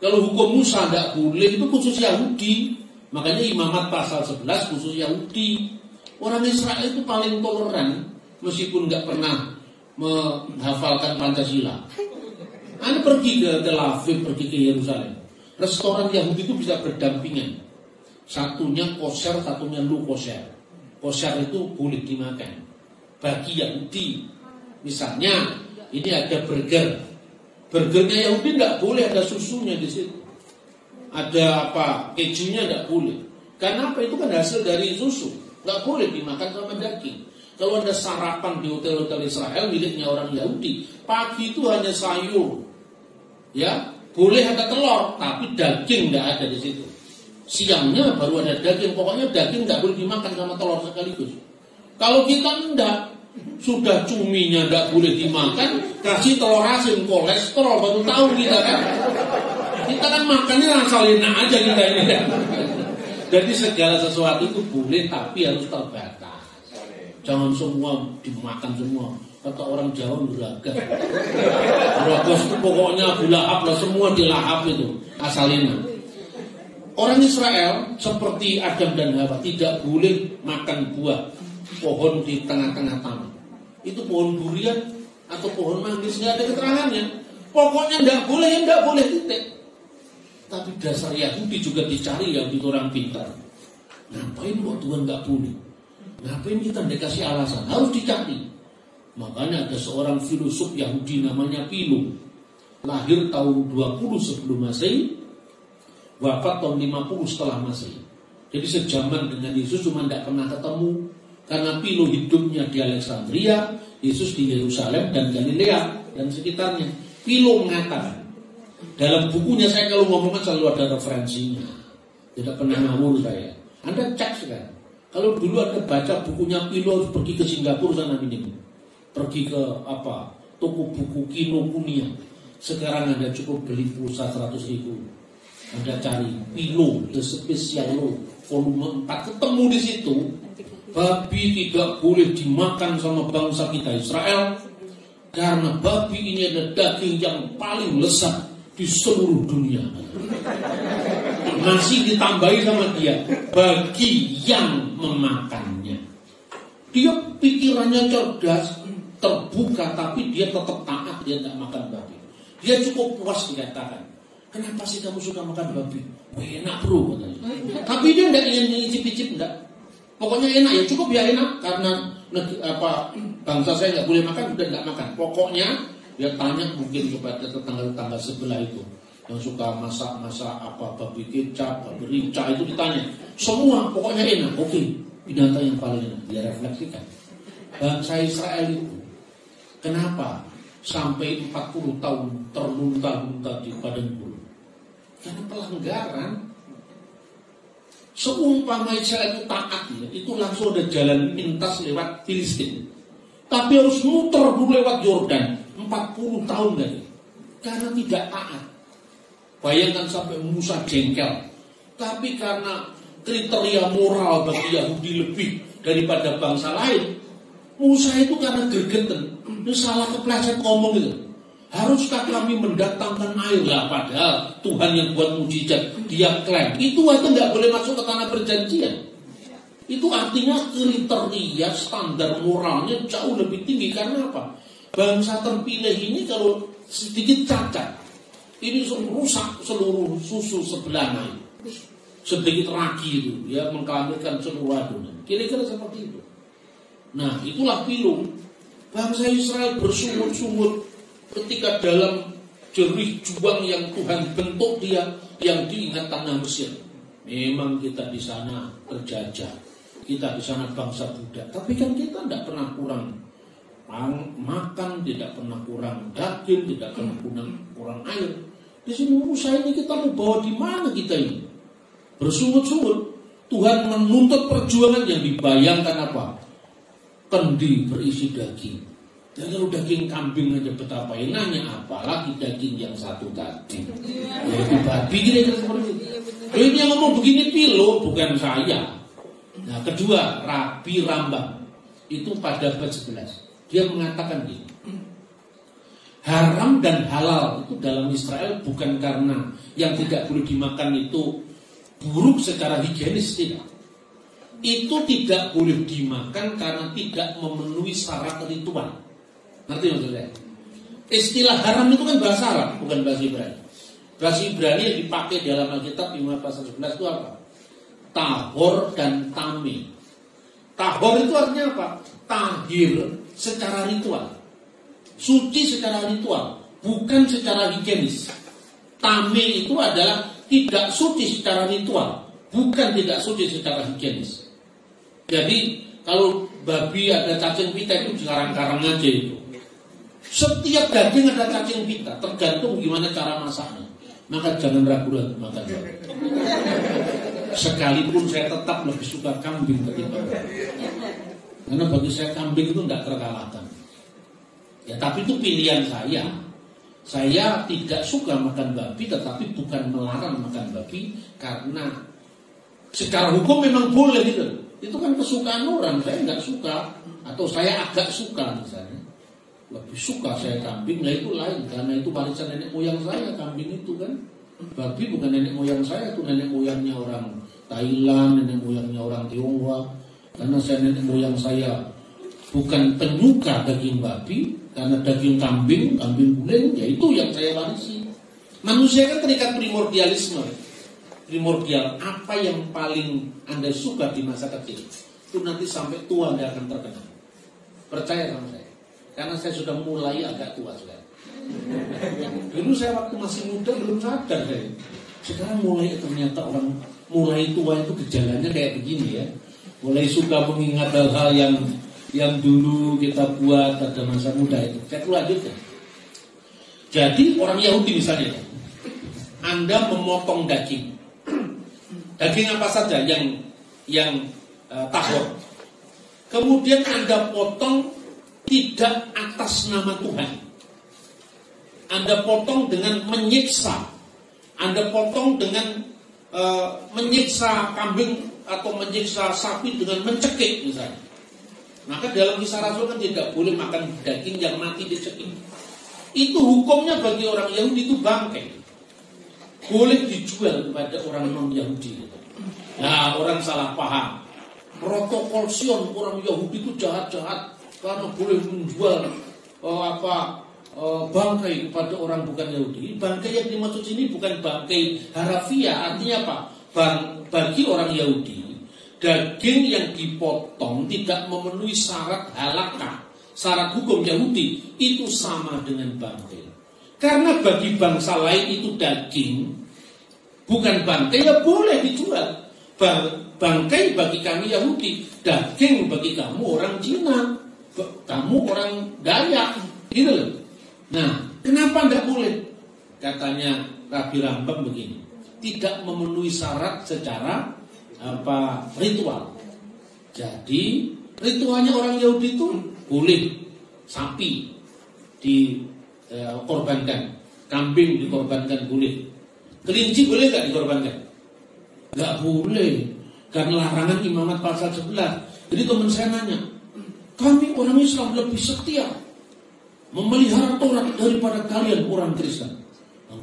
Kalau hukum Musa tidak boleh, itu khusus Yahudi. Makanya Imamat pasal 11 khusus Yahudi. Orang Israel itu paling toleran, meskipun nggak pernah menghafalkan Pancasila. Anda pergi ke Tel Aviv, pergi ke Yerusalem, restoran Yahudi itu bisa berdampingan. Satunya kosher, satunya lu kosher. Kosher itu boleh dimakan bagi Yahudi. Misalnya ini ada burger. Burgernya Yahudi nggak boleh ada susunya di situ. Ada kejunya nggak boleh. Karena itu kan hasil dari susu. Nggak boleh dimakan sama daging. Kalau ada sarapan di hotel-hotel Israel miliknya orang Yahudi, pagi itu hanya sayur, ya, boleh ada telur, tapi daging nggak ada di situ. Siangnya baru ada daging. Pokoknya daging nggak boleh dimakan sama telur sekaligus. Kalau kita enggak, sudah cuminya nggak boleh dimakan, kasih telur asin, kolesterol, baru tahu kita kan. Kita kan makannya rasa enak aja kita ini. Jadi segala sesuatu itu boleh tapi harus terbatas. Jangan semua dimakan semua. Kata orang Jawa geragas. Geragas itu pokoknya bulahap lah, semua dilahap itu asalnya. Orang Israel seperti Adam dan Hawa tidak boleh makan buah pohon di tengah-tengah taman. Itu pohon durian atau pohon manggis, nggak ada keterangannya. Pokoknya nggak boleh titik. Tapi dasar Yahudi juga dicari yang itu orang pintar. Ngapain kok Tuhan nggak boleh? Ngapain kita dikasih alasan? Harus dicari. Makanya ada seorang filosof Yahudi namanya Philo. Lahir tahun 20 sebelum Masehi, wafat tahun 50 setelah Masehi. Jadi sejaman dengan Yesus, cuma tidak pernah ketemu. Karena Philo hidupnya di Alexandria, Yesus di Yerusalem dan Galilea dan sekitarnya. Philo mengatakan, dalam bukunya saya kalau ngomongkan selalu ada referensinya. Tidak pernah ngawur saya. Anda cek sekarang. Kalau dulu Anda baca bukunya Philo harus pergi ke Singapura sana minimum. Pergi ke toko buku Kinokuniya. Sekarang Anda cukup beli pulsa 100.000. Anda cari Philo The Special Law volume 4, ketemu di situ. Babi tidak boleh dimakan sama bangsa kita Israel karena babi ini adalah daging yang paling lezat di seluruh dunia. Masih ditambahi sama dia, bagi yang memakannya. Dia pikirannya cerdas, terbuka, tapi dia tetap taat, dia tidak makan babi. Dia cukup puas dikatakan, kenapa sih kamu suka makan babi? Oh, enak bro katanya. Tapi dia tidak ingin nyicip-nyicip, enggak. Pokoknya enak ya, cukup ya enak. Karena bangsa saya nggak boleh makan, udah nggak makan. Pokoknya dia tanya mungkin kepada tetangga-tetangga sebelah itu yang suka masak apa babi kecap, babi rica, itu ditanya. Semua pokoknya enak. Oke, binatang yang paling enak. Dia refleksikan. Bangsa Israel itu kenapa sampai 40 tahun terlunta-lunta di padang gurun? Karena pelanggaran. Seumpama Israel itu taat, itu langsung ada jalan pintas lewat Filistin. Tapi harus muter dulu lewat Yordan 40 tahun lagi. Karena tidak taat. Bayangkan sampai Musa jengkel. Tapi karena kriteria moral bagi Yahudi lebih daripada bangsa lain, Musa itu karena gergeten, itu salah kepleset ngomong gitu. Haruskah kami mendatangkan air? Lah padahal Tuhan yang buat mujizat, dia klaim itu atau nggak boleh masuk ke tanah perjanjian. Itu artinya kriteria standar moralnya jauh lebih tinggi. Karena apa? Bangsa terpilih ini kalau sedikit cacat, ini rusak seluruh susu sebelahnya, sedikit ragi itu, ya mengkhawatirkan seluruh adonan. Kira-kira seperti itu. Nah, itulah Philo. Bangsa Israel bersungut-sungut ketika dalam jerih juang yang Tuhan bentuk dia, yang diingat tanah Mesir. Memang kita di sana terjajah, kita di sana bangsa budak, tapi kan kita tidak pernah kurang makan, tidak pernah kurang daging, tidak pernah kurang air. Di sini Musa ini kita mau bawa di mana kita ini? Bersungut-sungut. Tuhan menuntut perjuangan yang dibayangkan apa? Kendi berisi daging. Dan kalau daging kambing aja betapa enaknya, apalagi daging yang satu tadi, yaitu babi, kira-kira seperti itu. Ini yang ngomong begini Philo, bukan saya. Nah, kedua, Rabi Rambam itu pada bab 11, dia mengatakan gini, haram dan halal itu dalam Israel bukan karena yang tidak boleh dimakan itu buruk secara higienis, tidak. Itu tidak boleh dimakan karena tidak memenuhi syarat ritual. Ngerti maksudnya? Istilah haram itu kan bahasa Arab, bukan bahasa Ibrani. Bahasa Ibrani yang dipakai dalam Alkitab 5 pasal 11 itu apa? Tahor dan tame. Tahor itu artinya apa? Tahir secara ritual, suci secara ritual, bukan secara higienis. Tame itu adalah tidak suci secara ritual, bukan tidak suci secara higienis. Jadi kalau babi ada cacing pita itu sekarang-karang aja itu. Setiap daging ada cacing pita, tergantung gimana cara masaknya. Maka jangan ragu-ragu makan babi. Sekalipun saya tetap lebih suka kambing ketimbang babi. Karena bagi saya kambing itu tidak terkalahkan. Ya tapi itu pilihan saya. Saya tidak suka makan babi, tetapi bukan melarang makan babi karena Secara hukum memang boleh gitu. Itu kan kesukaan orang, saya nggak suka atau saya agak suka misalnya. Lebih suka saya kambing, nah itu lain karena itu warisan nenek moyang saya, kambing itu kan. Babi bukan nenek moyang saya, itu nenek moyangnya orang Thailand, nenek moyangnya orang Tionghoa. Karena saya nenek moyang saya bukan penyuka daging babi, karena daging kambing guling, ya itu yang saya warisi. Manusia kan terikat primordialisme. Primordial, apa yang paling Anda suka di masa kecil, itu nanti sampai tua Anda akan terkenal. Percaya sama saya. Karena saya sudah mulai agak tua sekarang. Dulu saya waktu masih muda belum sadar saya. Sekarang mulai ternyata orang mulai tua itu gejalanya kayak begini ya. Mulai suka mengingat hal-hal yang dulu kita buat pada masa muda itu. Saya lanjutkan. Jadi orang Yahudi misalnya, Anda memotong daging. Daging apa saja yang tahor. Kemudian Anda potong tidak atas nama Tuhan. Anda potong dengan menyiksa. Anda potong dengan menyiksa kambing atau menyiksa sapi dengan mencekik misalnya. Maka dalam Kisah Rasul kan tidak boleh makan daging yang mati dicekik. Itu hukumnya bagi orang Yahudi itu bangkai. Boleh dijual kepada orang non-Yahudi. Nah, orang salah paham. Protokol Sion orang Yahudi itu jahat-jahat karena boleh menjual bangkai kepada orang bukan Yahudi. Bangkai yang dimaksud sini bukan bangkai harafiah, artinya apa? Bagi orang Yahudi, daging yang dipotong tidak memenuhi syarat halakah, syarat hukum Yahudi, itu sama dengan bangkai. Karena bagi bangsa lain itu daging, bukan bangkai, ya boleh dijual. Bangkai bagi kami Yahudi, daging bagi kamu orang Cina, kamu orang Dayak, gitu loh. Nah, kenapa tidak boleh? Katanya Rabi Rambam begini, tidak memenuhi syarat secara ritual. Jadi ritualnya orang Yahudi itu boleh sapi dikorbankan, kambing dikorbankan boleh, kelinci boleh nggak dikorbankan? Nggak boleh, karena larangan imamat pasal 11. Jadi teman saya nanya, kami orang Islam lebih setia memelihara Taurat daripada kalian orang Kristen.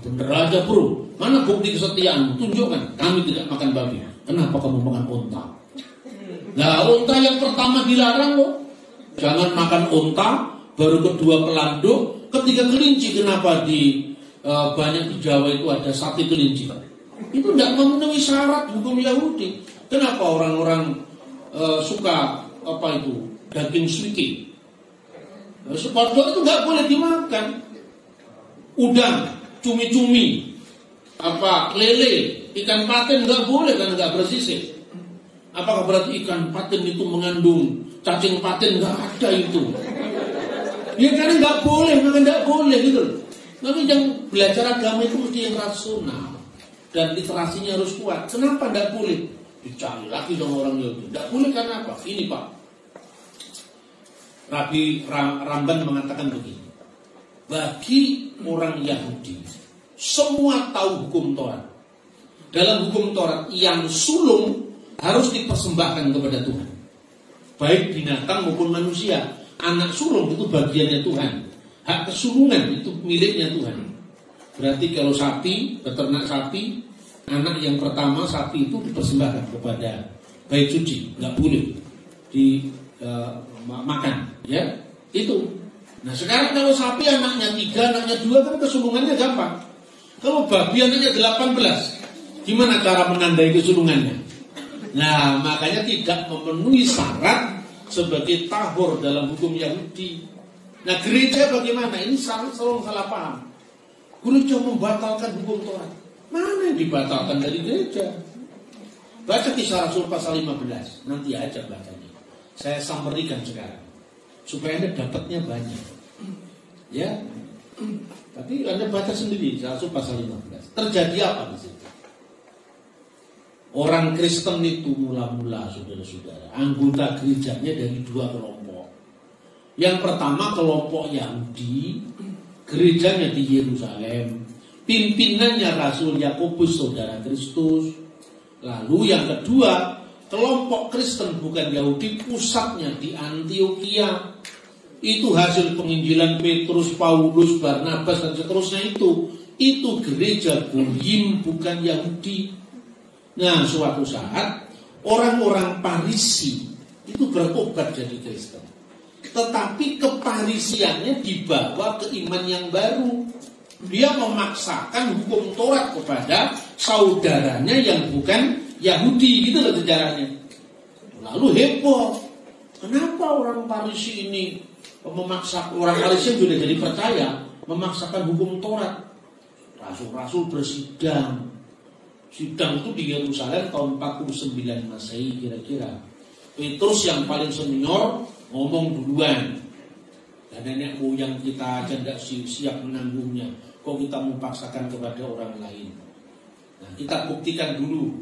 Bener aja bro, mana bukti kesetiaan? Tunjukkan. Kami tidak makan babi. Kenapa kamu makan unta? Nah, unta yang pertama dilarang kok. Jangan makan unta, baru kedua pelanduk, ketiga kelinci. Kenapa banyak di Jawa itu ada sate kelinci? Itu tidak memenuhi syarat hukum Yahudi. Kenapa orang-orang suka daging suiki? Sepotong itu nggak boleh dimakan. Udang, cumi-cumi, lele, ikan patin nggak boleh karena nggak bersisik. Apakah berarti ikan patin itu mengandung cacing patin? Nggak ada itu. Ya karena nggak boleh, memang nggak boleh gitu. Tapi yang belajar agama itu mesti yang rasional dan literasinya harus kuat. Kenapa nggak boleh? Dicari lagi sama orang Yahudi. Nggak boleh karena apa? Ini Pak, Rabi Ramban mengatakan begini. Bagi orang Yahudi, semua tahu hukum Taurat. Dalam hukum Taurat, yang sulung harus dipersembahkan kepada Tuhan. Baik binatang maupun manusia. Anak sulung itu bagiannya Tuhan. Hak kesulungan itu miliknya Tuhan. Berarti kalau sapi, peternak sapi, anak yang pertama sapi itu dipersembahkan kepada bait suci. Nggak boleh makan, ya itu. Nah sekarang kalau sapi anaknya 3, anaknya 2 kan kesulungannya gampang. Kalau babi anaknya 18, gimana cara menandai kesulungannya? Nah makanya tidak memenuhi syarat sebagai tahor dalam hukum Yahudi. Nah gereja bagaimana? Ini selalu salah paham. Gereja membatalkan hukum Taurat. Mana yang dibatalkan dari gereja? Baca Kisah Rasul pasal 15, nanti aja bacanya. Saya summary-kan sekarang supaya Anda dapatnya banyak. Ya. Tapi Anda baca sendiri Rasul pasal 15. Terjadi apa di situ? Orang Kristen itu mula-mula saudara-saudara, anggota gerejanya dari 2 kelompok. Yang pertama kelompok Yahudi, gerejanya di Yerusalem, pimpinannya Rasul Yakobus saudara Kristus. Lalu yang kedua, kelompok Kristen bukan Yahudi pusatnya di Antioquia. Itu hasil penginjilan Petrus, Paulus, Barnabas dan seterusnya itu. Itu gereja Goyim bukan Yahudi. Nah, suatu saat orang-orang Parisi itu bertobat jadi Kristen. Tetapi keparisiannya dibawa ke iman yang baru. Dia memaksakan hukum Taurat kepada saudaranya yang bukan Yahudi, gitu loh sejarahnya. Lalu heboh. Kenapa orang Parisi ini memaksa, orang Parisi sudah jadi percaya, memaksakan hukum Taurat? Rasul-rasul bersidang. Sidang itu di Yerusalem tahun 49 Masehi kira-kira. Petrus yang paling senior ngomong duluan. Dan nenek moyang kita aja tidak siap menanggungnya. Kok kita memaksakan kepada orang lain? Nah, kita buktikan dulu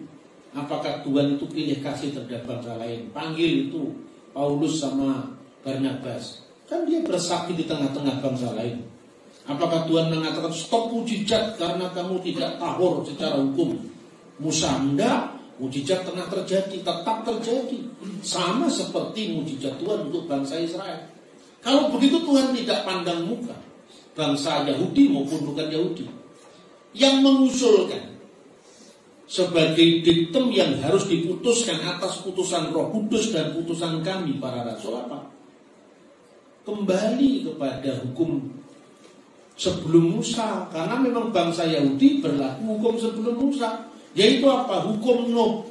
apakah Tuhan itu pilih kasih terhadap bangsa lain. Panggil itu Paulus sama Barnabas. Kan dia bersakti di tengah-tengah bangsa lain. Apakah Tuhan mengatakan stop mujizat karena kamu tidak tahur secara hukum Musa? Enggak. Mujizat pernah terjadi, tetap terjadi. Sama seperti mujizat Tuhan untuk bangsa Israel. Kalau begitu Tuhan tidak pandang muka bangsa Yahudi maupun bukan Yahudi. Yang mengusulkan sebagai diktum yang harus diputuskan atas putusan Roh Kudus dan putusan kami para rasul apa? Kembali kepada hukum sebelum Musa. Karena memang bangsa Yahudi berlaku hukum sebelum Musa. Yaitu apa? Hukum Nuh.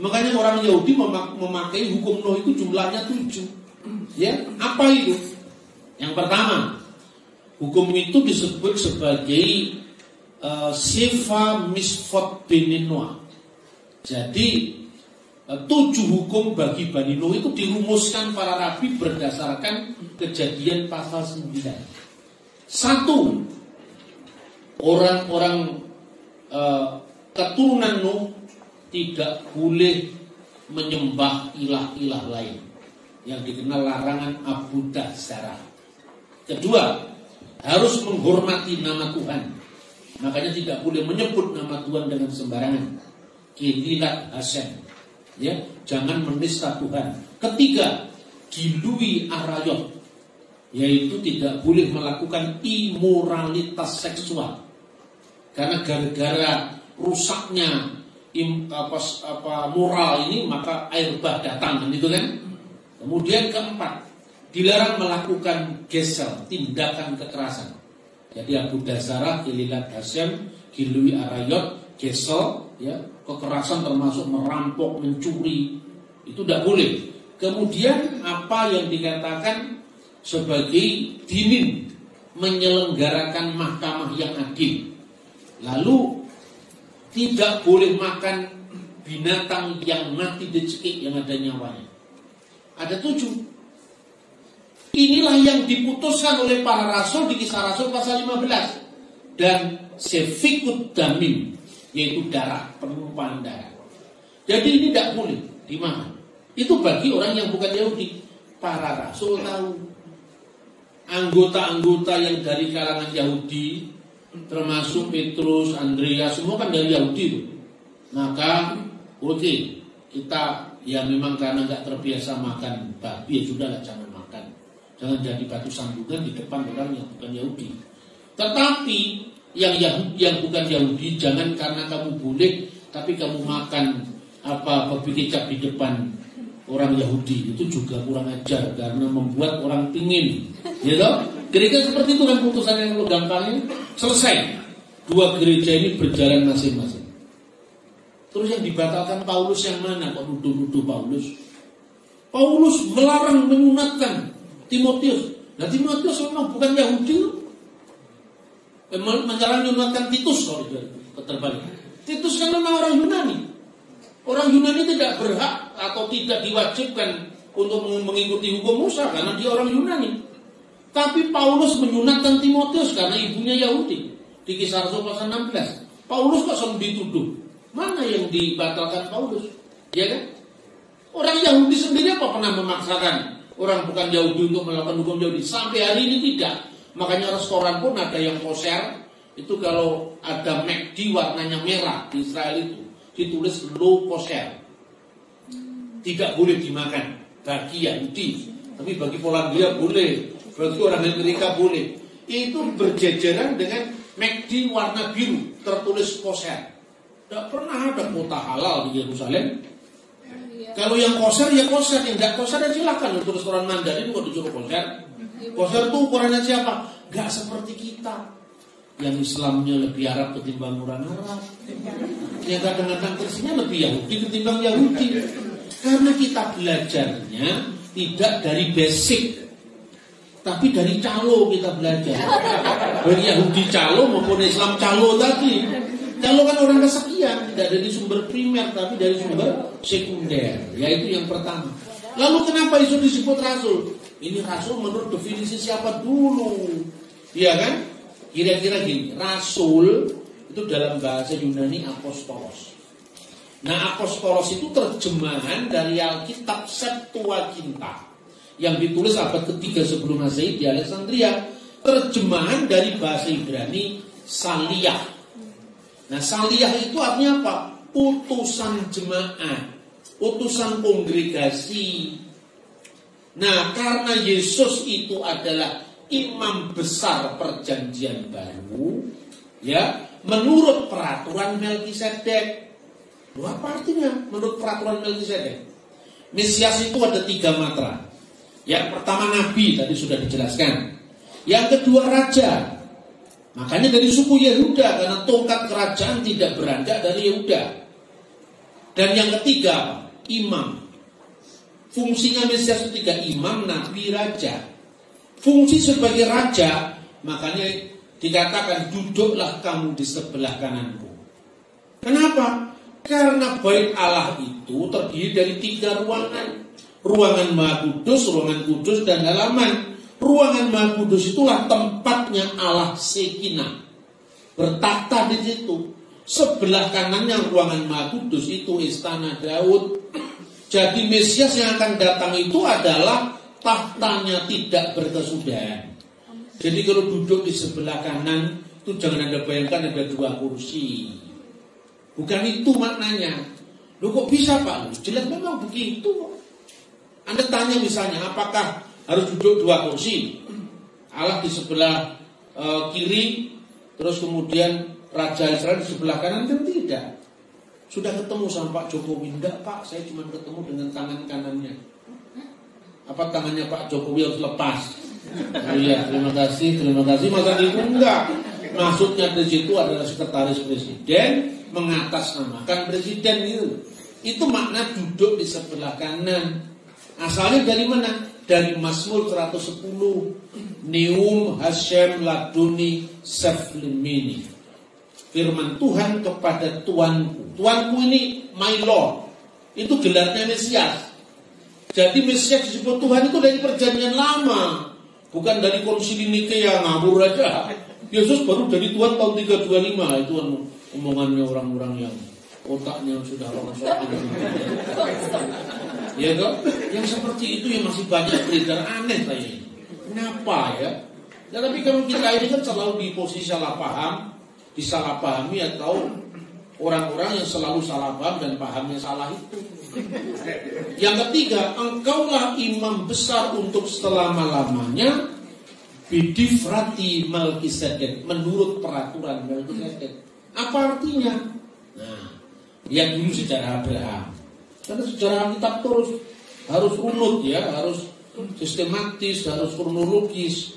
Makanya orang Yahudi memakai hukum Nuh itu jumlahnya 7. Ya, apa itu? Yang pertama, hukum itu disebut sebagai Sefa Misfot Bani Noah. Jadi 7 hukum bagi Bani Nuh itu dirumuskan para rabi berdasarkan Kejadian pasal 9. 1. Orang-orang keturunan Nuh tidak boleh menyembah ilah-ilah lain, yang dikenal larangan abudah zarah. Kedua, harus menghormati nama Tuhan. Makanya tidak boleh menyebut nama Tuhan dengan sembarangan. Kililat Hasem, ya, jangan menista Tuhan. Ketiga, gilui arayot, yaitu tidak boleh melakukan imoralitas seksual. Karena gara-gara rusaknya moral ini maka air bah datang, gitu kan? Kemudian keempat, dilarang melakukan gesel, tindakan kekerasan. Jadi abudah zarah, kililat hasem, gilui arayot, gesel, ya, kekerasan termasuk merampok, mencuri, itu tidak boleh. Kemudian apa yang dikatakan sebagai dinin, menyelenggarakan mahkamah yang adil. Lalu tidak boleh makan binatang yang mati dicekik yang ada nyawanya. Ada 7. Inilah yang diputuskan oleh para rasul di Kisah Rasul pasal 15. Dan sefikut damim, yaitu darah, penumpahan darah. Jadi ini tidak boleh dimakan. Itu bagi orang yang bukan Yahudi. Para rasul tahu. Anggota-anggota yang dari kalangan Yahudi, termasuk Petrus, Andreas, semua kan dari Yahudi itu. Maka oke, kita ya memang karena nggak terbiasa makan babi, ya sudahlah jangan makan. Jangan jadi batu sandungan di depan orang yang bukan Yahudi. Tetapi yang bukan Yahudi, jangan karena kamu boleh tapi kamu makan babi kecap di depan orang Yahudi. Itu juga kurang ajar karena membuat orang pingin, gitu. Kira-kira seperti itu kan putusan yang lo gampangnya selesai. 2 gereja ini berjalan masing-masing. Terus yang dibatalkan Paulus yang mana? Kok nuduh-nuduh Paulus? Paulus melarang menyunatkan Timotius. Nah Timotius memang bukan Yahudi. Melarang menyunatkan Titus kalau terbalik. Titus kan memang orang Yunani. Orang Yunani tidak berhak atau tidak diwajibkan untuk mengikuti hukum Musa karena dia orang Yunani. Tapi Paulus menyunatkan Timotius karena ibunya Yahudi. Di Kisah Rasul pasal 16. Paulus kok selalu dituduh? Mana yang dibatalkan Paulus? Ya kan? Orang Yahudi sendiri apa pernah memaksakan orang bukan Yahudi untuk melakukan hukum Yahudi? Sampai hari ini tidak. Makanya restoran pun ada yang kosher. Itu kalau ada McD warnanya merah di Israel itu. ditulis lo kosher. Tidak boleh dimakan bagi Yahudi, tapi bagi Polandia boleh, bagi orang Amerika boleh. Itu berjejeran dengan McD warna biru tertulis kosher. Tidak pernah ada kota halal di Yerusalem. Kalau yang kosher ya kosher, yang tidak kosher ya silakan. Untuk restoran Mandarin kok disuruh kosher. Kosher itu ukurannya siapa? Gak seperti kita yang Islamnya lebih Arab ketimbang orang Arab, yang kadang-kadang Kristennya lebih Yahudi ketimbang Yahudi. Karena kita belajarnya tidak dari basic, tapi dari calo kita belajar. Dari Yahudi calo maupun Islam calo tadi. Calo kan orang kesekian, tidak dari sumber primer tapi dari sumber sekunder. Yaitu yang pertama. Lalu kenapa itu disebut rasul? Ini rasul menurut definisi siapa dulu? Iya kan? Kira-kira gini, rasul itu dalam bahasa Yunani apostolos. Nah, apostolos itu terjemahan dari Alkitab Septuaginta yang ditulis abad ketiga sebelum Masehi di Alexandria. Terjemahan dari bahasa Ibrani saliyah. Nah, saliyah itu artinya apa? Utusan jemaat, utusan kongregasi. Nah, karena Yesus itu adalah imam besar perjanjian baru, ya, menurut peraturan Melkisedek. Apa artinya menurut peraturan Melkisedek? Mesias itu ada 3 matra. Yang pertama nabi, tadi sudah dijelaskan. Yang kedua raja. Makanya dari suku Yehuda, karena tongkat kerajaan tidak beranjak dari Yehuda. Dan yang ketiga imam. Fungsinya Mesias itu 3, imam, nabi, raja. Fungsi sebagai raja, makanya dikatakan duduklah kamu di sebelah kananku. Kenapa? Karena bait Allah itu terdiri dari 3 ruangan. Ruangan Maha Kudus, ruangan kudus, dan halaman. Ruangan Maha Kudus itulah tempatnya Allah Shekinah. Bertakhta di situ. Sebelah kanannya ruangan Maha Kudus itu istana Daud. Jadi Mesias yang akan datang itu adalah tahtanya tidak berkesudahan. Jadi kalau duduk di sebelah kanan itu jangan Anda bayangkan ada 2 kursi. Bukan itu maknanya. Loh kok bisa Pak? Jelas memang begitu. Anda tanya misalnya apakah harus duduk 2 kursi? Allah di sebelah kiri, terus kemudian Raja Israel di sebelah kanan, kan tidak. Sudah ketemu sama Pak Jokowi? Enggak Pak, saya cuma ketemu dengan tangan kanannya. Apa tangannya Pak Jokowi harus lepas? Oh iya, terima kasih. Masa itu enggak. Maksudnya di situ adalah sekretaris presiden mengatasnamakan presiden itu. Itu makna duduk di sebelah kanan. Asalnya dari mana? Dari Mazmur 110. Neum Hashem Laduni Seflimini. Firman Tuhan kepada Tuanku. Tuanku ini my Lord. Itu gelarnya Mesias. Jadi Mesias disebut Tuhan itu dari perjanjian lama. Bukan dari konsili Nikea ngawur aja. Yesus baru jadi Tuhan tahun 325. Itu omongannya orang-orang yang otaknya sudah longsor. Ya kok? Yang seperti itu yang masih banyak beredar aneh saya. Kenapa ya? Ya tapi kalau kita ini kan selalu di posisi salah paham, disalahpahami atau orang-orang yang selalu salah paham dan pahamnya salah itu. Yang ketiga, engkaulah imam besar untuk selama-lamanya bidifrati Melkisedek, menurut peraturan Melkisedek. Apa artinya? Nah, lihat dulu sejarah Abraham. Karena sejarah Alkitab terus harus runut ya, harus sistematis, harus kronologis.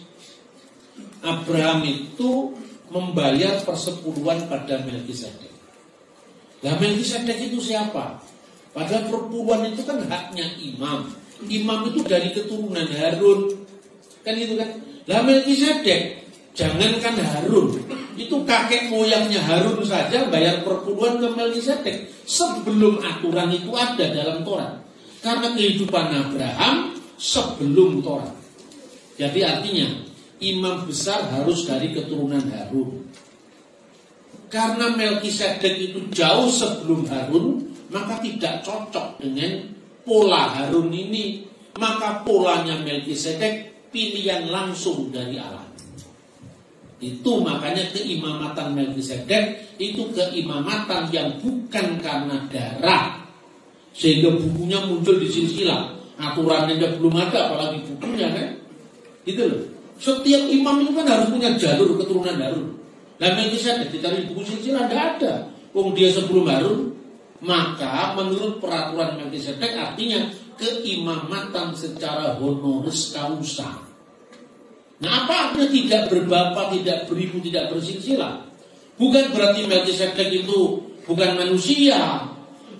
Abraham itu membayar persepuluhan pada Melkisedek. Nah, Melkisedek itu siapa? Padahal persepuluhan itu kan haknya imam. Imam itu dari keturunan Harun. Kan itu kan. Nah, Melkisedek, jangankan Harun, itu kakek moyangnya Harun saja bayar persepuluhan ke Melkisedek sebelum aturan itu ada dalam Taurat. Karena kehidupan Abraham sebelum Taurat. Jadi artinya imam besar harus dari keturunan Harun. Karena Melkisedek itu jauh sebelum Harun, maka tidak cocok dengan pola Harun ini. Maka polanya Melkisedek pilihan langsung dari Allah. Itu makanya keimamatan Melkisedek itu keimamatan yang bukan karena darah, sehingga bukunya muncul di silsilah. Aturannya belum ada, apalagi bukunya kan. Gitu loh. Setiap imam itu kan harus punya jalur keturunan Harun. Dan Melkisedek ditaruh buku silsilah tidak ada. Dia sebelum Harun. Maka menurut peraturan Melkisedek artinya keimamatan secara honoris causa. Nah, apa artinya tidak berbapak, tidak beribu, tidak bersilsilah? Bukan berarti Melkisedek itu bukan manusia.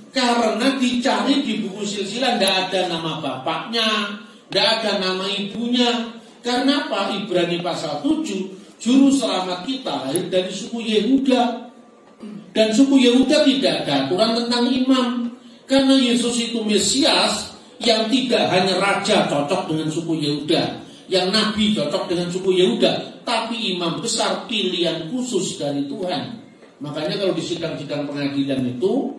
Karena dicari di buku silsilah tidak ada nama bapaknya, tidak ada nama ibunya. Karena apa? Ibrani pasal 7, juru selamat kita lahir dari suku Yehuda. Dan suku Yehuda tidak ada aturan tentang imam. Karena Yesus itu Mesias yang tidak hanya raja cocok dengan suku Yehuda, yang nabi cocok dengan suku Yehuda, tapi imam besar pilihan khusus dari Tuhan. Makanya kalau di sidang-sidang pengadilan itu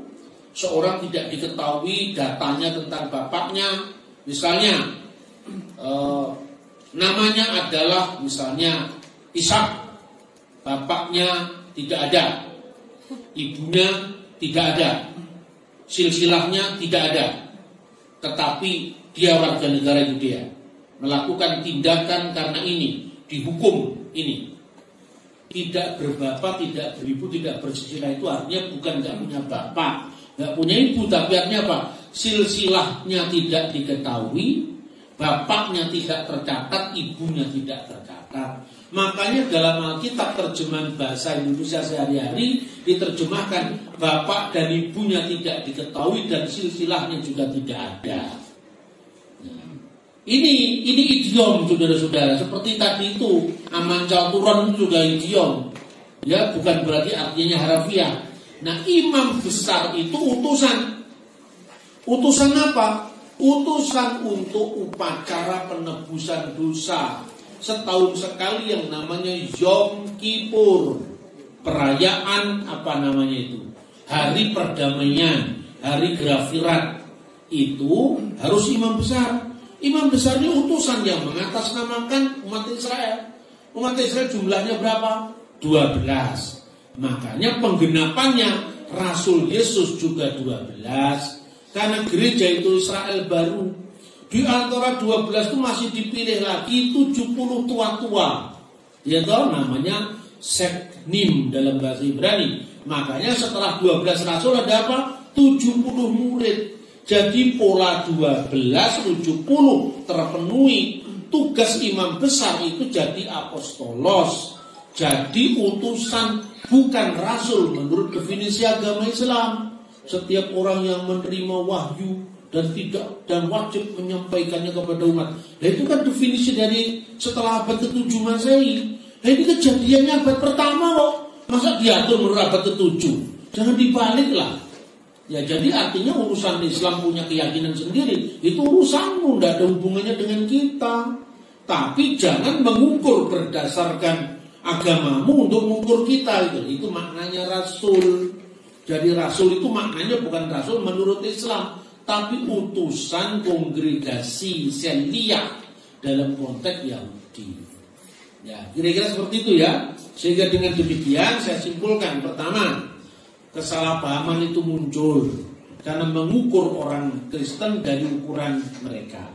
seorang tidak diketahui datanya tentang bapaknya. Misalnya namanya adalah misalnya Ishak, bapaknya tidak ada, ibunya tidak ada, silsilahnya tidak ada, tetapi dia warga negara Yudea, melakukan tindakan karena ini, dihukum ini. Tidak berbapak, tidak beribu, tidak bersilsilah itu artinya bukan nggak punya bapak, nggak punya ibu, tapi artinya apa? Silsilahnya tidak diketahui, bapaknya tidak tercatat, ibunya tidak tercatat. Makanya dalam Alkitab terjemahan bahasa Indonesia sehari-hari diterjemahkan bapak dan ibunya tidak diketahui dan silsilahnya juga tidak ada. Nah, ini idiom saudara-saudara. Seperti tadi itu amancal turun juga idiom. Ya, bukan berarti artinya harafiah. Nah, imam besar itu utusan. Utusan apa? Utusan untuk upacara penebusan dosa. Setahun sekali yang namanya Yom Kippur, perayaan apa namanya itu, hari perdamaian, hari Grafirat. Itu harus imam besar. Imam besar ini utusan yang mengatasnamakan umat Israel. Umat Israel jumlahnya berapa? 12. Makanya penggenapannya Rasul Yesus juga 12. Karena gereja itu Israel baru. Di antara 12 itu masih dipilih lagi 70 tua-tua. Ya toh, namanya seknim dalam bahasa Ibrani. Makanya setelah 12 rasul ada apa? 70 murid. Jadi pola 12, 70 terpenuhi. Tugas imam besar itu jadi apostolos. Jadi utusan, bukan rasul menurut definisi agama Islam. Setiap orang yang menerima wahyu dan wajib menyampaikannya kepada umat. Nah, itu kan definisi dari setelah abad ke-7 Masehi. Nah, ini kejadiannya abad pertama kok. Masa diatur menurut abad ke-7? Jangan dibalik lah. Ya, jadi artinya urusan Islam punya keyakinan sendiri. Itu urusanmu, tidak ada hubungannya dengan kita. Tapi jangan mengukur berdasarkan agamamu untuk mengukur kita. Itu maknanya rasul. Jadi rasul itu maknanya bukan rasul menurut Islam, tapi utusan kongregasi Selia dalam konteks Yahudi. Ya, kira-kira seperti itu ya. Sehingga dengan demikian saya simpulkan, pertama, kesalahpahaman itu muncul karena mengukur orang Kristen dari ukuran mereka.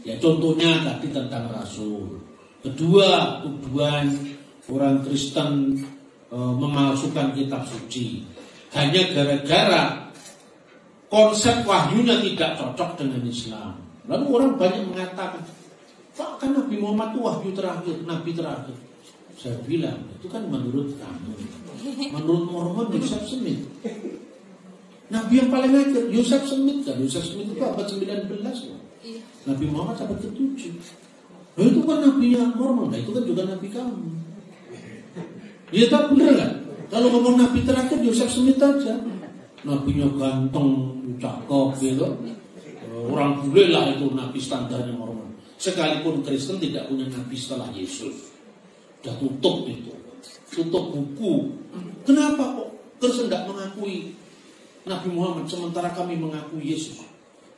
Ya, contohnya tadi tentang rasul. Kedua, tuduhan orang Kristen memalsukan kitab suci hanya gara-gara konsep wahyunya tidak cocok dengan Islam. Lalu orang banyak mengatakan, Pak, kan Nabi Muhammad itu wahyu terakhir, Nabi terakhir. Saya bilang, itu kan menurut kamu. Menurut Mormon, Joseph Smith. Nabi yang paling akhir, Joseph Smith kan. Joseph Smith itu abad 19. Nabi Muhammad abad ke-7. Nah, itu kan Nabinya Mormon. Nah, itu kan juga Nabi kamu. Ya, tak bener kan? Kalau ngomong Nabi terakhir, Joseph Smith aja. Nabinya ganteng, cakep, gitu. Orang bule lah itu Nabi standarnya Mormon. Sekalipun Kristen tidak punya Nabi setelah Yesus. Sudah tutup itu. Tutup buku. Kenapa kok Kristen tidak mengakui Nabi Muhammad sementara kami mengakui Yesus?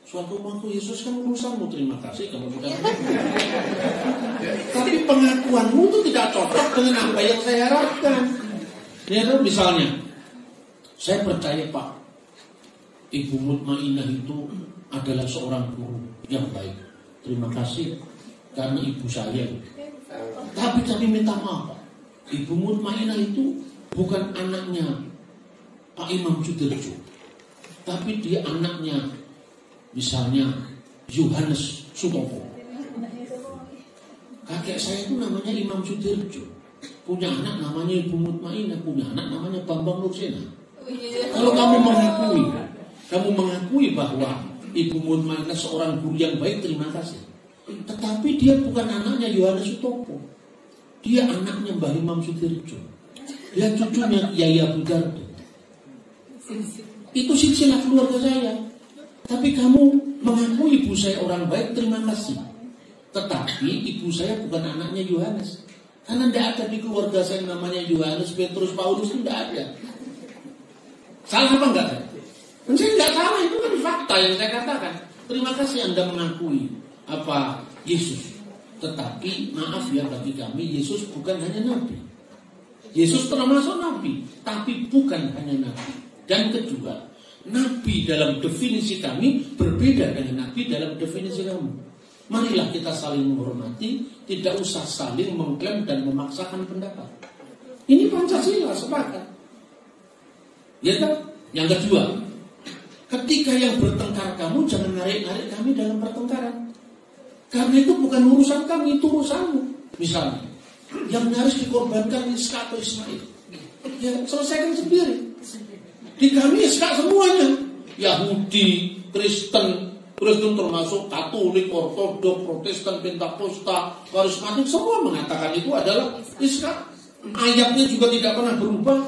Suatu waktu Yesus kan urusanmu, terima kasih kamu sudah. Tapi pengakuanmu itu tidak cocok dengan apa yang saya harapkan. Ya, misalnya, saya percaya Pak, Ibu Mutmainah itu adalah seorang guru yang baik. Terima kasih karena ibu saya. Tapi minta maaf Pak, Ibu Mutmainah itu bukan anaknya Pak Imam Sudirjo, tapi dia anaknya misalnya Yohanes Sutopo. Kakek saya itu namanya Imam Sudirjo, punya anak namanya Ibu Mutmainah, punya anak namanya Bambang Nursena. Kalau kamu mengakui bahwa Ibu Mutmainah seorang guru yang baik, terima kasih. Tetapi dia bukan anaknya Yohanes Sutopo, dia anaknya Mbah Imam Sudirjo, dia cucunya Yaya Budardo. Itu silsilah keluarga saya. Tapi kamu mengakui ibu saya orang baik, terima kasih. Tetapi ibu saya bukan anaknya Yohanes, karena tidak ada di keluarga saya namanya Yohanes, Petrus, Paulus, itu tidak ada. Salah apa enggak? Dan saya tidak salah, itu kan fakta yang saya katakan. Terima kasih Anda mengakui apa Yesus. Tetapi maaf ya, bagi kami Yesus bukan hanya nabi. Yesus termasuk nabi, tapi bukan hanya nabi. Dan kedua, nabi dalam definisi kami berbeda dengan nabi dalam definisi kamu. Marilah kita saling menghormati, tidak usah saling mengklaim dan memaksakan pendapat. Ini Pancasila, sepakat. Ya kan? Yang kedua, ketika yang bertengkar kamu, jangan narik-narik kami dalam pertengkaran. Karena itu bukan urusan kami, itu urusanmu. Misalnya, yang nyaris dikorbankan Iska atau Ismail, ya selesaikan sendiri. Di kami Iska semuanya, Yahudi, Kristen termasuk Katolik, Ortodok, Protestan, Pentakosta, Karismatik, semua mengatakan itu adalah Iska. Ayatnya juga tidak pernah berubah.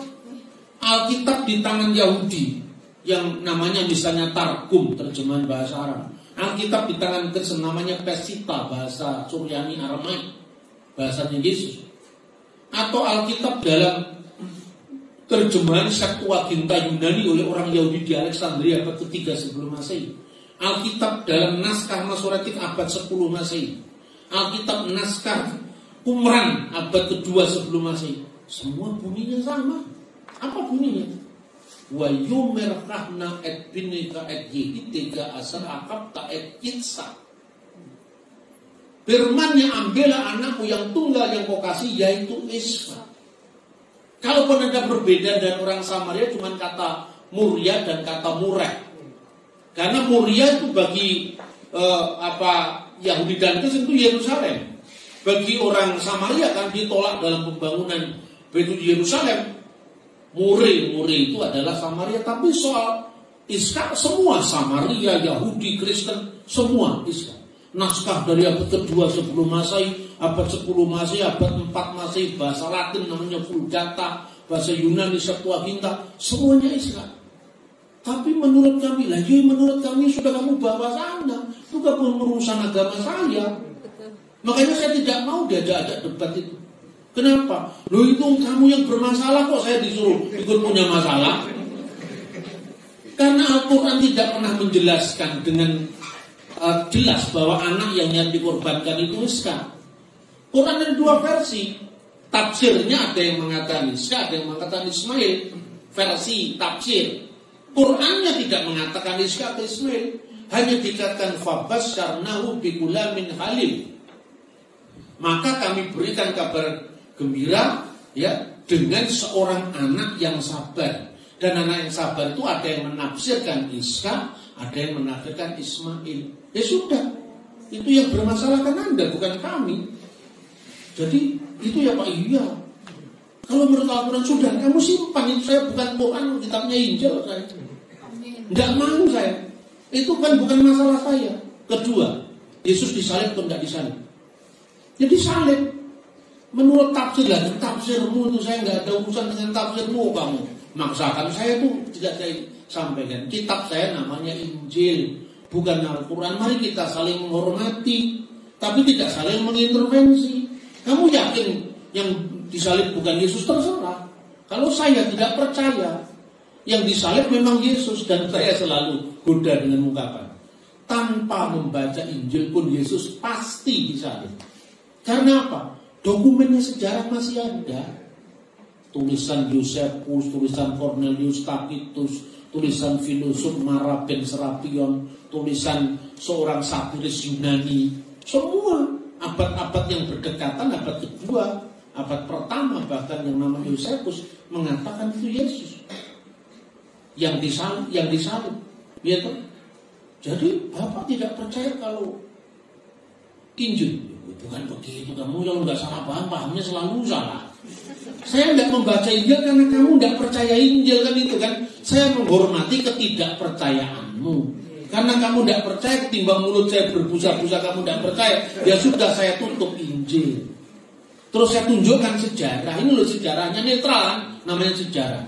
Alkitab di tangan Yahudi yang namanya misalnya Targum, terjemahan bahasa Arab. Alkitab di tangan Kristen namanya Pesita, bahasa Suryani Aramaik, bahasanya Yesus. Atau Alkitab dalam terjemahan Septuaginta Yunani oleh orang Yahudi di Alexandria abad ketiga sebelum Masehi. Alkitab dalam naskah Masoretik abad 10 Masehi. Alkitab naskah Qumran abad kedua sebelum Masehi. Semua bunyinya sama. Apa bunyinya? Wa yumerkahna et binika et yihitega asar akabta et yitsa. Firmannya, ambillah anakmu yang tunggal yang kau kasih, yaitu Isfa. Kalaupun ada perbedaan dan orang Samaria cuma kata Muria dan kata Mureh. Karena Muria itu bagi Yahudi dan Kristen itu Yerusalem. Bagi orang Samaria kan ditolak dalam pembangunan Baitul Yerusalem. Muri itu adalah Samaria. Tapi soal Iska semua Samaria, Yahudi, Kristen semua Iska. Naskah dari abad kedua sebelum Masehi, abad 10 Masehi, abad 4 Masehi, bahasa Latin namanya Vulgata, bahasa Yunani Septuaginta, semuanya Iska. Tapi menurut kami, menurut kami sudah kamu bawa sana, itu bukan urusan agama saya. Makanya saya tidak mau diajak debat itu. Kenapa? Loh, itu kamu yang bermasalah kok saya disuruh ikut punya masalah. Karena Al-Quran tidak pernah menjelaskan dengan jelas bahwa anak yang dikorbankan itu Iska. Quran ada dua versi. Tafsirnya ada yang mengatakan Iska, ada yang mengatakan Ismail. Versi tafsir. Qurannya tidak mengatakan Iska atau Ismail. Hanya dikatakan fabasyarnahu bigulamin halim. Maka kami berikan kabar gembira ya dengan seorang anak yang sabar. Dan anak yang sabar itu ada yang menafsirkan Iska, ada yang menafsirkan Ismail. Ya sudah, itu yang bermasalah kan Anda, bukan kami. Jadi itu ya Pak, iya. Kalau menurut Al-Quran sudah, kamu simpan itu, saya bukan Quran, kitabnya Injil saya. Enggak mau saya. Itu kan bukan masalah saya. Kedua, Yesus disalib atau enggak disalib? Ya disalib. Menurut tafsir lah, tafsirmu itu saya enggak ada urusan dengan tafsirmu kamu. Maksakan saya tuh tidak saya sampaikan. Kitab saya namanya Injil, bukan Al-Quran. Mari kita saling menghormati, tapi tidak saling mengintervensi. Kamu yakin yang disalib bukan Yesus, terserah. Kalau saya tidak percaya yang disalib memang Yesus, dan saya selalu goda dengan ungkapan tanpa membaca Injil pun Yesus pasti disalib. Karena apa? Dokumennya sejarah masih ada. Tulisan Yosefus, tulisan Cornelius Tacitus, tulisan filosof Maraben Serapion, tulisan seorang satiris Yunani. Semua abad-abad yang berdekatan, abad kedua, abad pertama, bahkan yang namanya Yosefus mengatakan itu Yesus yang disalib. Ya kan? Jadi Bapak tidak percaya kalau Injil. Bukan begitu, kamu yang nggak salah paham, pahamnya selalu salah. Saya nggak membaca Injil karena kamu nggak percaya Injil, kan itu kan. Saya menghormati ketidakpercayaanmu. Karena kamu nggak percaya, ketimbang mulut saya berbusa-busa kamu nggak percaya, ya sudah saya tutup Injil. Terus saya tunjukkan sejarah. Ini loh sejarahnya, netral, namanya sejarah.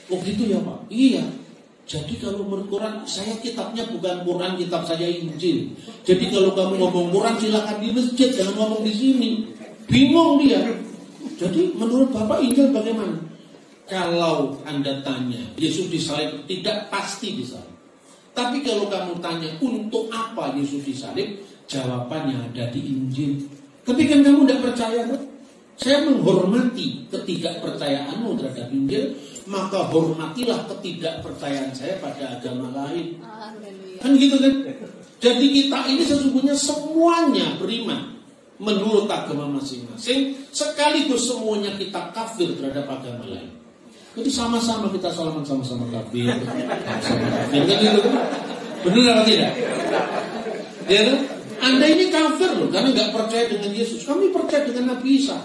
Oh gitu ya Pak? Iya. Jadi kalau menurut Quran, saya kitabnya bukan Quran, kitab saya Injil. Jadi kalau kamu ngomong Quran silakan di masjid, jangan ngomong di sini. Bingung dia. Jadi menurut Bapak Injil bagaimana? Kalau Anda tanya Yesus disalib tidak, pasti disalib. Tapi kalau kamu tanya untuk apa Yesus disalib, jawabannya ada di Injil. Tapi kan kamu tidak percaya kan? Saya menghormati ketidakpercayaanmu terhadap Injil, maka hormatilah ketidakpercayaan saya pada agama lain. Kan gitu kan? Jadi kita ini sesungguhnya semuanya beriman menurut agama masing-masing, sekaligus semuanya kita kafir terhadap agama lain. Jadi sama-sama kita salaman, sama-sama kafir, sama kafir kan gitu kan? Benar apa tidak? Ya kan? Anda ini kafir loh, karena nggak percaya dengan Yesus. Kami percaya dengan Nabi Isa.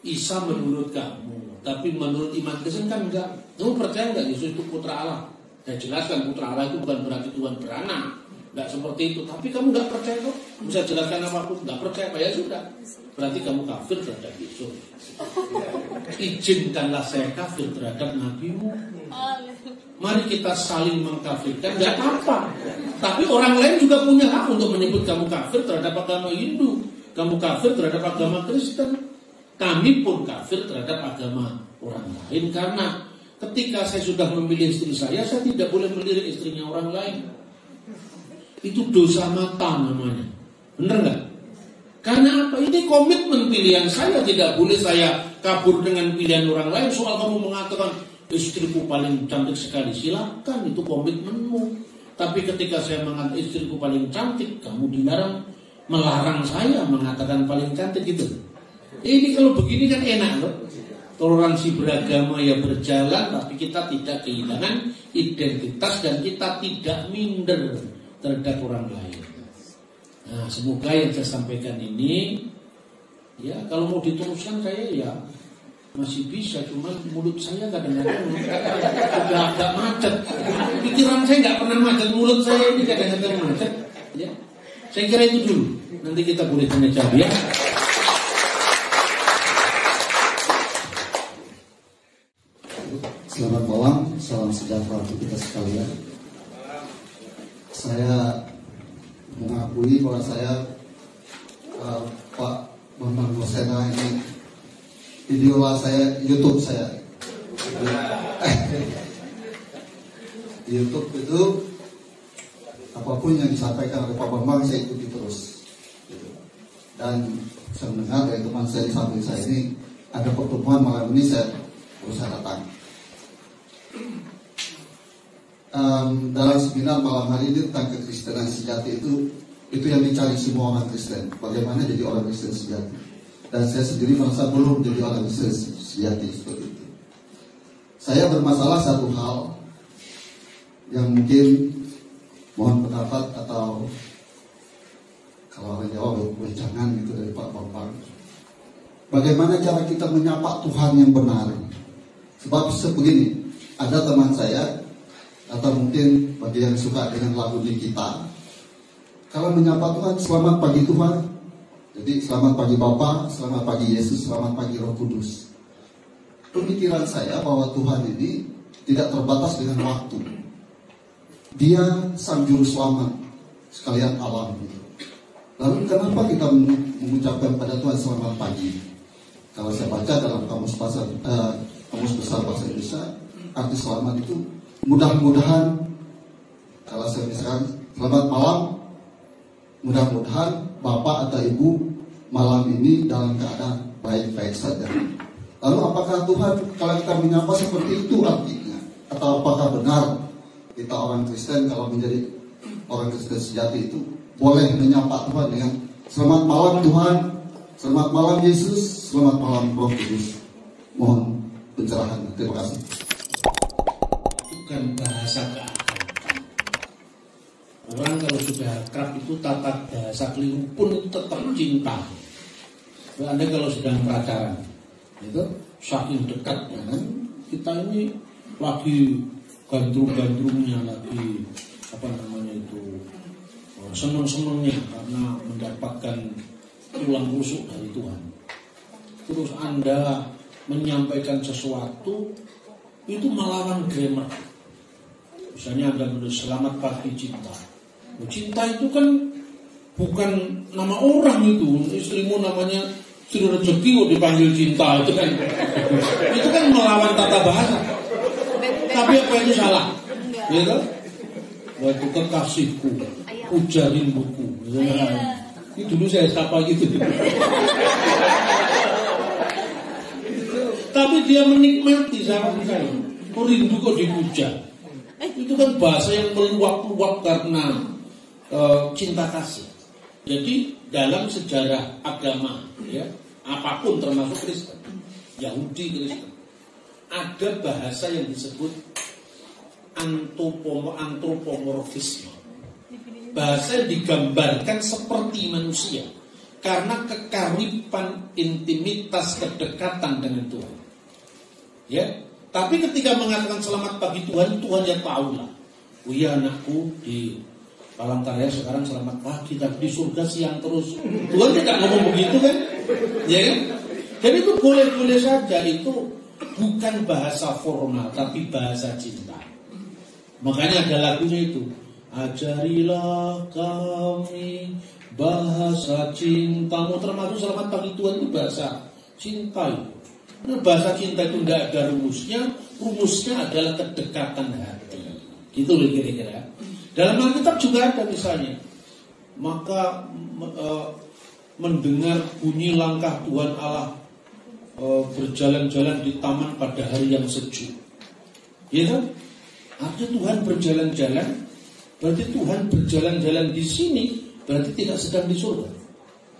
Isa menurut kamu, tapi menurut iman Kristen kan enggak. Kamu percaya enggak Yesus itu putra Allah? Saya jelaskan putra Allah itu bukan berarti Tuhan beranak, enggak seperti itu. Tapi kamu enggak percaya kok. Bisa jelaskan apapun, enggak percaya, ya sudah. Berarti kamu kafir terhadap Yesus. Izinkanlah saya kafir terhadap nabimu. Mari kita saling mengkafirkan, enggak apa-apa. Tapi orang lain juga punya hak untuk menyebut kamu kafir terhadap agama Hindu, kamu kafir terhadap agama Kristen. Kami pun kafir terhadap agama orang lain, karena ketika saya sudah memilih istri saya tidak boleh melirik istrinya orang lain. Itu dosa mata namanya. Bener nggak? Karena apa? Ini komitmen pilihan saya, tidak boleh saya kabur dengan pilihan orang lain. Soal kamu mengatakan istriku paling cantik sekali, silakan, itu komitmenmu. Tapi ketika saya mengatakan istriku paling cantik, kamu dilarang, melarang saya mengatakan paling cantik gitu. Ini kalau begini kan enak loh. Toleransi beragama ya berjalan, tapi kita tidak kehilangan identitas dan kita tidak minder terhadap orang lain. Nah, semoga yang saya sampaikan ini, ya kalau mau diteruskan saya ya masih bisa, cuman mulut saya kadang-kadang sudah agak macet. Pikiran saya nggak pernah macet, mulut saya ini kadang-kadang macet. Ya, saya kira itu dulu. Nanti kita boleh tanya-jawab ya. Selamat malam, salam sejahtera untuk kita sekalian. Saya mengakui bahwa saya Pak Bambang Gosena ini idola saya, YouTube saya. Di YouTube itu apapun yang disampaikan oleh Pak Bambang saya ikuti terus. Dan saya mendengar dari teman saya di samping saya ini ada pertemuan malam ini, saya berusaha datang. Dalam seminar malam hari ini tentang kekristenan sejati itu yang dicari semua orang Kristen, bagaimana jadi orang Kristen sejati. Dan saya sendiri merasa belum jadi orang Kristen sejati seperti itu. Saya bermasalah satu hal yang mungkin mohon pendapat atau kalau orang Jawa jangan gitu dari Pak Bambang. Bagaimana cara kita menyapa Tuhan yang benar? Sebab sebegini, ada teman saya atau mungkin bagi yang suka dengan lagu di kita, kalau menyapa Tuhan, selamat pagi Tuhan. Jadi selamat pagi Bapa, selamat pagi Yesus, selamat pagi Roh Kudus. Pemikiran saya bahwa Tuhan ini tidak terbatas dengan waktu. Dia sang juru selamat sekalian alam. Lalu kenapa kita mengucapkan pada Tuhan selamat pagi? Kalau saya baca dalam kamus besar bahasa Indonesia, arti selamat itu mudah-mudahan Kalau saya misalkan selamat malam, mudah-mudahan Bapak atau Ibu malam ini dalam keadaan baik-baik saja. Lalu apakah Tuhan kalau kita menyapa seperti itu artinya? Atau apakah benar kita orang Kristen kalau menjadi orang Kristen sejati itu boleh menyapa Tuhan dengan selamat malam Tuhan, selamat malam Yesus, selamat malam Roh Kudus? Mohon pencerahan. Terima kasih. Bukan bahasa keakraban. Orang kalau sudah akrab itu tata bahasa keliru pun tetap cinta. Anda kalau sedang pacaran, itu saking dekatnya kan, kita ini lagi gandrung-gandrungnya, lagi apa namanya itu, seneng-senengnya karena mendapatkan tulang rusuk dari Tuhan. Terus Anda menyampaikan sesuatu itu melawan grammar. Misalnya Anda menulis selamat pagi cinta. Cinta itu kan bukan nama orang itu. Istrimu namanya Sri Rezeki kok dipanggil cinta itu kan. Itu kan melawan tata bahasa. Tapi apa itu salah? Ya kan? Waktu kekasihku, ujarin buku. Ini dulu saya sapa gitu. Tapi dia menikmati sama saya. Rindu kok dipuja. Itu kan bahasa yang meluap-luap karena cinta kasih. Jadi dalam sejarah agama, ya, apapun termasuk Kristen, Yahudi Kristen, ada bahasa yang disebut antropomorfisme. Bahasa yang digambarkan seperti manusia karena kekaripan, intimitas, kedekatan dengan Tuhan. Ya, tapi ketika mengatakan selamat pagi Tuhan, Tuhan ya tahu lah. Oh iya anakku di Palangkaraya sekarang selamat pagi, tapi di surga siang terus. Tuhan tidak ngomong begitu kan? Ya kan? Jadi itu boleh-boleh saja, itu bukan bahasa formal tapi bahasa cinta. Makanya ada lagunya itu, ajarilah kami bahasa cintamu, termasuk selamat pagi Tuhan itu bahasa cinta itu. Nah, bahasa cinta itu tidak ada rumusnya adalah kedekatan hati. Gitu loh kira-kira. Dalam Alkitab juga ada misalnya, maka mendengar bunyi langkah Tuhan Allah berjalan-jalan di taman pada hari yang sejuk. Ya kan? Artinya Tuhan berjalan-jalan, berarti Tuhan berjalan-jalan di sini, berarti tidak sedang di surga.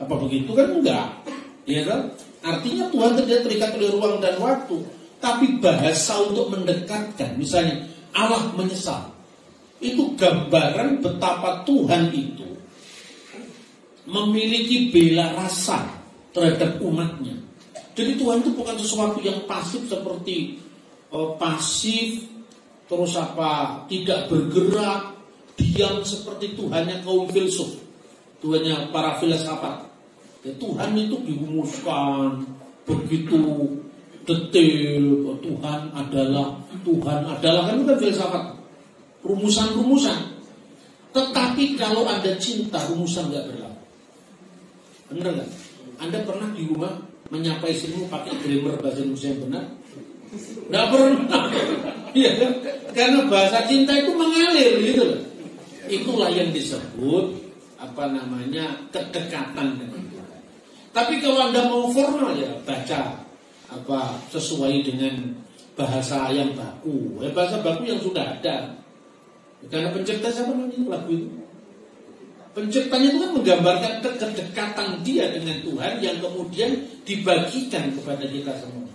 Apa begitu kan? Enggak. Ya kan? Artinya Tuhan tidak terikat oleh ruang dan waktu, tapi bahasa untuk mendekatkan. Misalnya Allah menyesal. Itu gambaran betapa Tuhan itu memiliki bela rasa terhadap umatnya. Jadi Tuhan itu bukan sesuatu yang pasif seperti pasif, terus tidak bergerak, diam seperti Tuhannya kaum filsuf, Tuhannya para filsafat. Ya, Tuhan itu dirumuskan begitu detail. Tuhan adalah kan bukan filsafat, rumusan-rumusan. Tetapi kalau Anda cinta, rumusan nggak berlaku. Benar nggak? Anda pernah di rumah menyapa istrimu pakai grammar bahasa Indonesia yang benar? Nggak pernah. Iya kan? Karena bahasa cinta itu mengalir gitu loh. Itulah yang disebut kedekatan dengan Tuhan. Tapi kalau Anda mau formal ya baca sesuai dengan bahasa yang baku. Bahasa baku yang sudah ada. Karena pencipta siapa namanya lagu itu? Penciptanya itu kan menggambarkan kedekatan dia dengan Tuhan yang kemudian dibagikan kepada kita semua.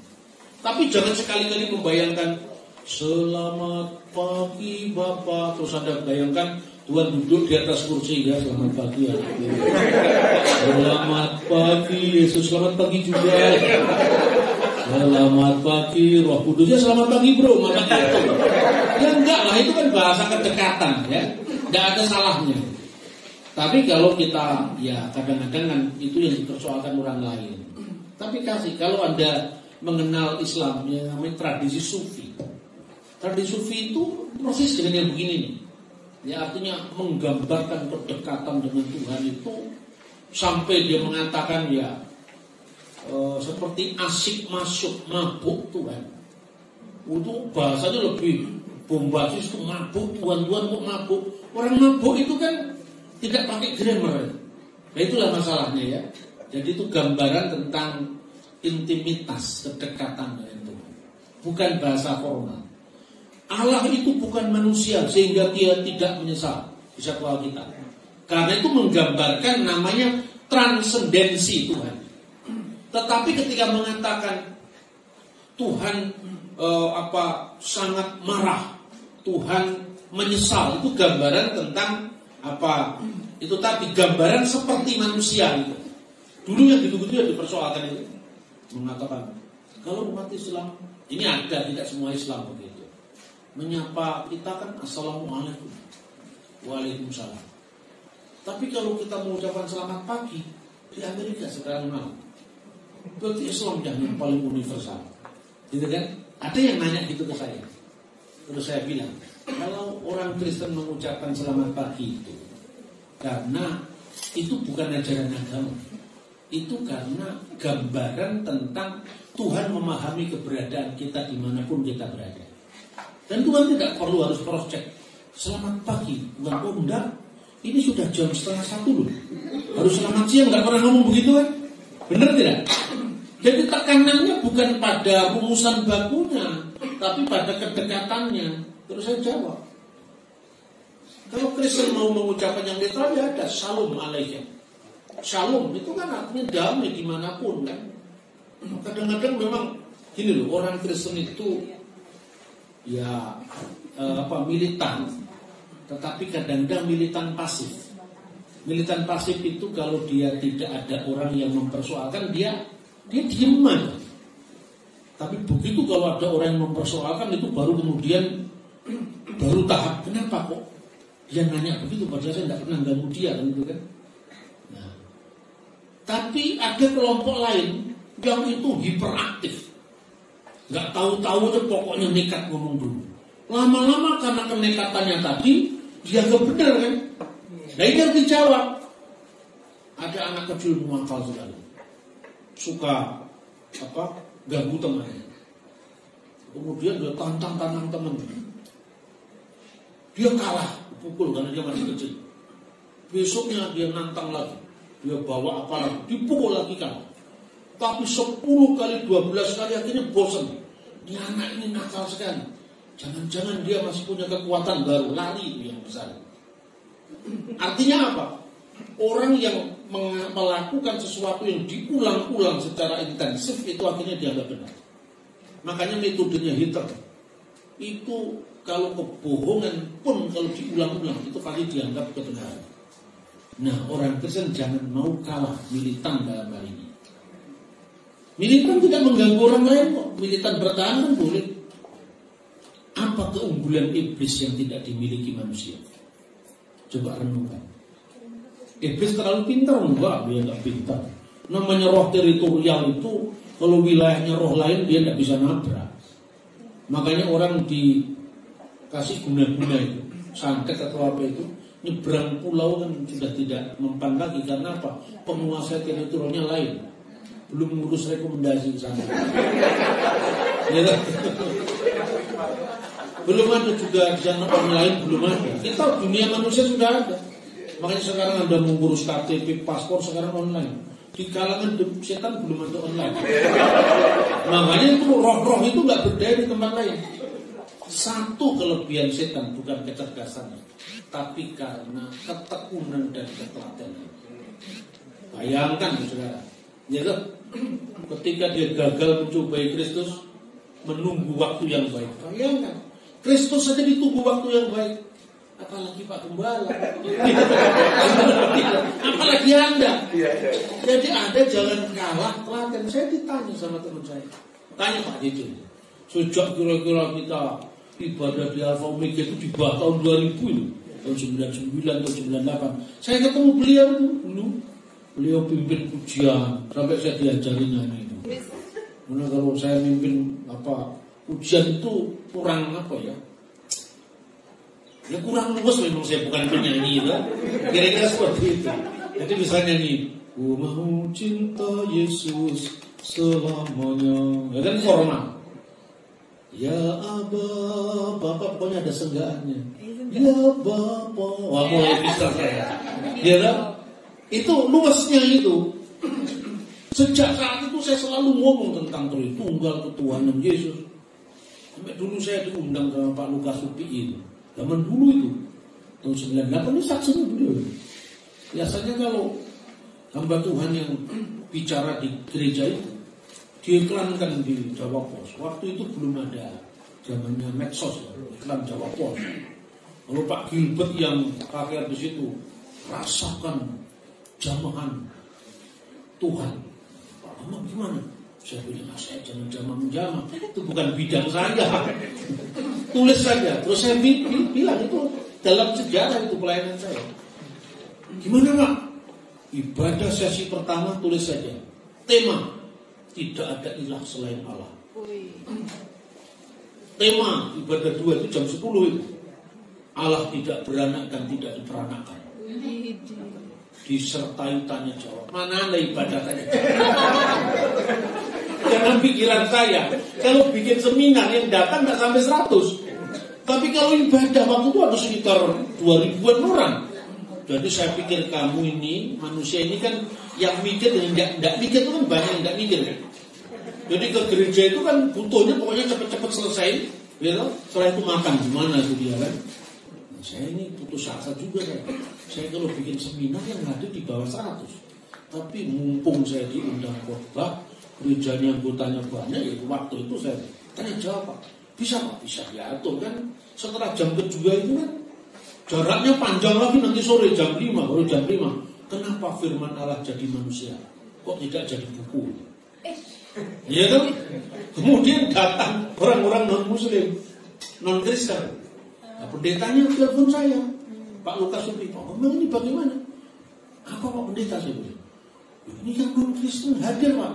Tapi jangan sekali-kali membayangkan selamat pagi Bapak, terus Anda bayangkan Tuhan duduk di atas kursi, ya selamat pagi ya. Selamat pagi Yesus, selamat pagi juga. Selamat pagi Roh Kudus, ya selamat pagi bro, maka itu. Ya enggak lah, itu kan bahasa kedekatan ya, enggak ada salahnya. Tapi kalau kita ya kadang-kadang kan itu yang dipersoalkan orang lain. Tapi kalau Anda mengenal Islam yang namanya tradisi sufi. Tradisi sufi itu proses dengan yang begini nih. Ya artinya menggambarkan kedekatan dengan Tuhan itu sampai dia mengatakan ya seperti asik masuk mabuk Tuhan. Untuk bahasanya lebih bombastis, itu mabuk Tuhan kok mabuk. Orang mabuk itu kan tidak pakai grammar. Nah itulah masalahnya ya. Jadi itu gambaran tentang intimitas, kedekatan dengan Tuhan. Bukan bahasa formal. Allah itu bukan manusia sehingga dia tidak menyesal. Bisa tahu kita. Karena itu menggambarkan namanya transendensi Tuhan. Tetapi ketika mengatakan Tuhan sangat marah, Tuhan menyesal, itu gambaran tentang apa? Itu tadi gambaran seperti manusia itu. Dulu yang gitu-gitu ya dipersoalkan itu, mengatakan kalau umat Islam ini ada, tidak semua Islam begitu. Menyapa kita kan assalamualaikum, waalaikumsalam. Tapi kalau kita mengucapkan selamat pagi di Amerika sekarang malam, berarti Islam yang paling universal, gitu kan? Ada yang nanya gitu ke saya, terus saya bilang, kalau orang Kristen mengucapkan selamat pagi itu, karena itu bukan ajaran agama, itu karena gambaran tentang Tuhan memahami keberadaan kita dimanapun kita berada. Dan Tuhan tidak perlu harus cross check. Selamat pagi, bukan enggak. Ini sudah jam 12:30 loh. Harus selamat siang, nggak pernah ngomong begitu kan? Benar tidak? Jadi tekanannya bukan pada rumusan bakunya, tapi pada kedekatannya. Terus saya jawab, kalau Kristen mau mengucapkan yang netral ya ada Shalom Alaikum. Shalom itu kan artinya damai dimanapun kan. Kadang-kadang memang gini loh, orang Kristen itu ya militan, tetapi kadang-kadang militan pasif. Militan pasif itu kalau dia tidak ada orang yang mempersoalkan, dia diem aja. Tapi begitu kalau ada orang yang mempersoalkan, itu baru kemudian baru tahap. Kenapa kok dia nanya begitu? Padahal saya tidak pernah ganggu dia kan, gitu kan? Nah, tapi ada kelompok lain yang itu hiperaktif, nggak tahu-tahu aja pokoknya nekat ngomong dulu. Lama-lama karena kenekatannya tadi dia benar kan? Nah ini harus dijawab. Ada anak kecil mengakal sekali, suka ganggu temannya. Kemudian dia tantang temannya. Dia kalah, pukul karena dia masih kecil. Besoknya dia nantang lagi, dia bawa apa lagi, dipukul lagi kalah. Tapi 10 kali 12 kali akhirnya bosan. Dia anak ini nakal sekali. Jangan-jangan dia masih punya kekuatan baru, lari yang besar. Artinya apa? Orang yang melakukan sesuatu yang diulang-ulang secara intensif itu akhirnya dianggap benar. Makanya metodenya Hitler itu kalau kebohongan pun kalau diulang-ulang itu pasti dianggap kebenaran. Nah, orang Kristen jangan mau kalah militan dalam hal ini. Militan tidak mengganggu orang lain kok. Militan bertahan kan boleh. Apa keunggulan iblis yang tidak dimiliki manusia? Coba renungkan. Iblis terlalu pintar? Enggak, dia enggak pintar. Namanya roh teritorial itu, kalau wilayahnya roh lain dia tidak bisa nabrak. Makanya orang dikasih guna-guna itu, santet atau apa itu, nyebrang pulau kan sudah tidak mempan lagi. Karena apa? Penguasa teritorialnya lain. Belum ngurus rekomendasi sana. Ya, belum ada juga sana online, belum ada. Kita dunia manusia sudah ada. Makanya sekarang Anda mengurus KTP, paspor sekarang online. Di kalangan setan belum ada online. Makanya itu roh-roh itu nggak berdaya di tempat lain. Satu kelebihan setan bukan kecerdasannya, tapi karena ketekunan dan ketelatenan. Bayangkan saudara, ya kan? Ketika dia gagal mencobai Kristus, menunggu waktu yang baik. Bayangkan, Kristus saja ditunggu waktu yang baik, apalagi Pak Gembala, apalagi Anda. Jadi Anda jangan kalah telaten. Saya ditanya sama teman saya, tanya Pak Didi, sejak kira-kira kita ibadah di Alfa Omega itu di bawah tahun 2000 itu, tahun 99 atau 98, saya ketemu beliau dulu. Beliau pimpin pujian sampai saya diajarin nyanyi itu. Karena kalau saya mimpin pujian itu kurang ya kurang luas memang, saya bukan penyanyi itu. Kira-kira seperti itu. Jadi misalnya nyanyi, ku mau cinta Yesus selamanya. Ya kan formal. Ya Abba, Bapak, pokoknya ada senggaannya. Ya Bapa. Wah, mulai bisa saya. Ya kan? Itu luasnya itu. Sejak saat itu saya selalu ngomong tentang Tritunggal ketuhanan Yesus. Sampai dulu saya diundang sama Pak Lukas Upiin. Zaman dulu itu, tahun 98 ini saksinya beliau. Biasanya kalau hamba Tuhan yang bicara di gereja itu diiklankan di Jawa Pos. Waktu itu belum ada zamannya medsos, iklan Jawa Pos. Lalu Pak Gilbert yang kakek di situ, rasakan jamahan Tuhan. Emang gimana? Saya bilang, saya jangan jamah-jamah. Itu bukan bidang saya. Tulis saja. Terus saya bilang itu dalam sejarah itu pelayanan saya. Gimana Pak? Ibadah sesi pertama tulis saja. Tema, tidak ada ilah selain Allah. Tema ibadah 2 itu jam 10 itu. Allah tidak beranak dan tidak diperanakan. Disertai tanya jawab. Mana ada ibadah tanya jawab? Karena pikiran saya, kalau bikin seminar yang datang nggak sampai 100. Tapi kalau ibadah waktu itu ada sekitar 2000-an orang. Jadi saya pikir kamu ini, manusia ini kan yang mikir dan nggak mikir itu kan banyak yang nggak mikir kan. Jadi ke gereja itu kan butuhnya pokoknya cepet-cepet selesai. Ya, setelah itu makan gimana itu dia kan. Saya ini putus asa juga kan. Saya kalau bikin seminar yang hadir di bawah 100. Tapi mumpung saya diundang khotbah, gerejanya anggotanya banyak, ya waktu itu saya tanya jawab Pak. Bisa Pak? Bisa diatur kan. Setelah jam kedua itu kan jaraknya panjang lagi, nanti sore jam 5, baru jam 5. Kenapa firman Allah jadi manusia? Kok tidak jadi buku? Iya kan? Kemudian datang orang-orang non-muslim, non-Kristen. Nah, pendetanya telepon saya, Pak Lukas Upi, Pak, memang ini bagaimana? Apa Pak Pendeta? Saya bilang, ini kan non-Kristen hadir Pak.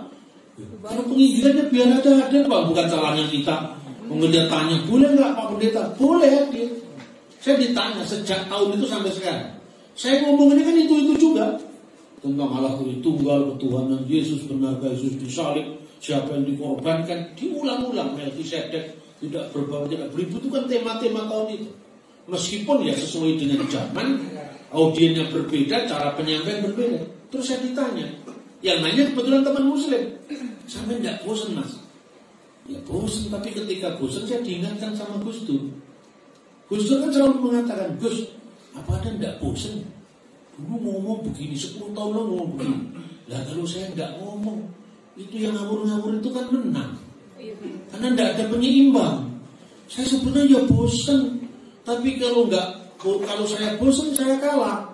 Kalau penginjilannya biar ada hadir Pak, bukan salahnya kita. Kemudian tanya, boleh nggak Pak Pendeta? Boleh hadir. Saya ditanya sejak tahun itu sampai sekarang. Saya ngomong ini kan itu juga tentang Allah Tritunggal, ketuhanan Yesus, benarkah Yesus disalib, siapa yang dikorbankan, diulang-ulang. Melkisedek tidak berbau, tidak beribu, itu kan tema-tema tahun itu. Meskipun ya sesuai dengan zaman, audiennya berbeda, cara penyampaian berbeda. Terus saya ditanya, yang nanya kebetulan teman muslim, sampai tidak bosan Mas? Ya bosan, tapi ketika bosan saya diingatkan sama Gus Dur. Gus Dur kan selalu mengatakan, Gus, apa ada tidak bosan? Dulu ngomong begini, 10 tahun lalu ngomong begini. Lah kalau saya tidak ngomong, itu yang ngawur-ngawur itu kan menang. Karena tidak ada penyeimbang. Saya sebenarnya ya bosan, tapi kalau saya bosan saya kalah.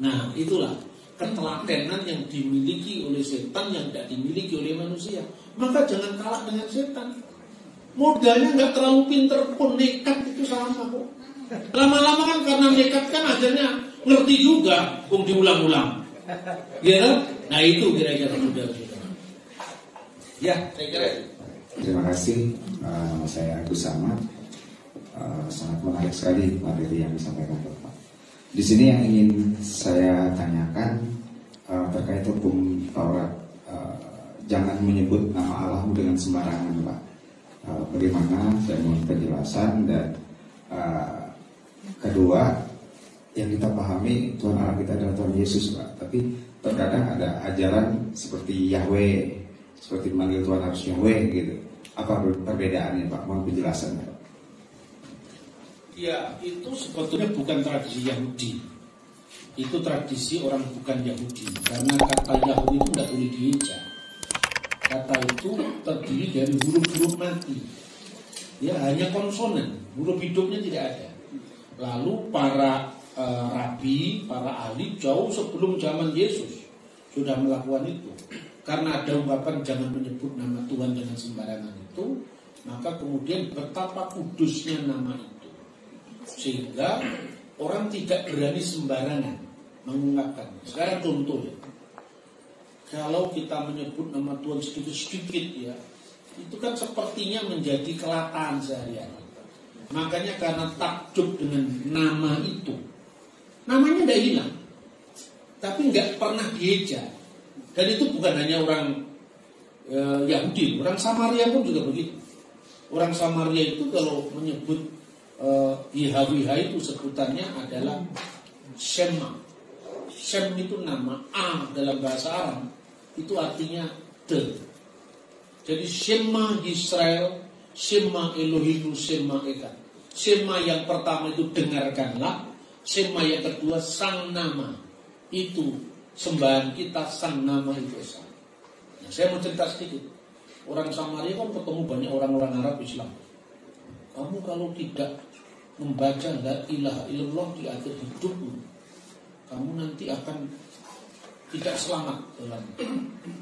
Nah itulah ketelatenan yang dimiliki oleh setan yang tidak dimiliki oleh manusia. Maka jangan kalah dengan setan. Modalnya nggak terlalu pinter pun, nekat itu sama kok. Lama-lama kan karena nekat kan akhirnya ngerti juga, diulang-ulang. Ya, nah itu kira-kira sudah. Ya, saya kira. Terima kasih, saya Agus Samad. Sangat menarik sekali materi yang disampaikan Bapak. Di sini yang ingin saya tanyakan terkait hukum Taurat. Jangan menyebut nama Allahmu dengan sembarangan, Pak. Bagaimana saya mohon penjelasan, dan kedua yang kita pahami Tuhan Allah kita adalah Tuhan Yesus, Pak. Tapi terkadang ada ajaran seperti Yahweh, seperti memanggil Tuhan harus Yahweh gitu. Apa perbedaannya Pak? Mohon penjelasannya Pak. Ya, itu sebetulnya bukan tradisi Yahudi. Itu tradisi orang bukan Yahudi. Karena kata Yahudi itu tidak boleh dieja. Kata itu terdiri dari huruf-huruf mati. Ya, hanya konsonan. Huruf hidupnya tidak ada. Lalu para rabi, para ahli jauh sebelum zaman Yesus sudah melakukan itu. Karena ada ungkapan jangan menyebut nama Tuhan dengan sembarangan itu, maka kemudian betapa kudusnya nama itu, sehingga orang tidak berani sembarangan mengungkapkan. Sekarang contoh ya, kalau kita menyebut nama Tuhan sedikit-sedikit ya, itu kan sepertinya menjadi kelatan sehari-hari. Makanya karena takjub dengan nama itu, namanya tidak hilang, tapi nggak pernah dieja. Dan itu bukan hanya orang Yahudi, orang Samaria pun juga begitu. Orang Samaria itu kalau menyebut YHWH itu sebutannya adalah Shema. Shem itu nama, A dalam bahasa Arab itu artinya the. Jadi Shema Yisrael, Shema Elohim, Shema Echad. Shema yang pertama itu dengarkanlah, Shema yang kedua sang nama. Itu sembahan kita, sang nama itu Esa. Nah, saya mau cerita sedikit. Orang Samaria kan ketemu banyak orang-orang Arab Islam. Kamu kalau tidak membaca la ilaha illallah di akhir hidupmu, kamu nanti akan tidak selamat dalam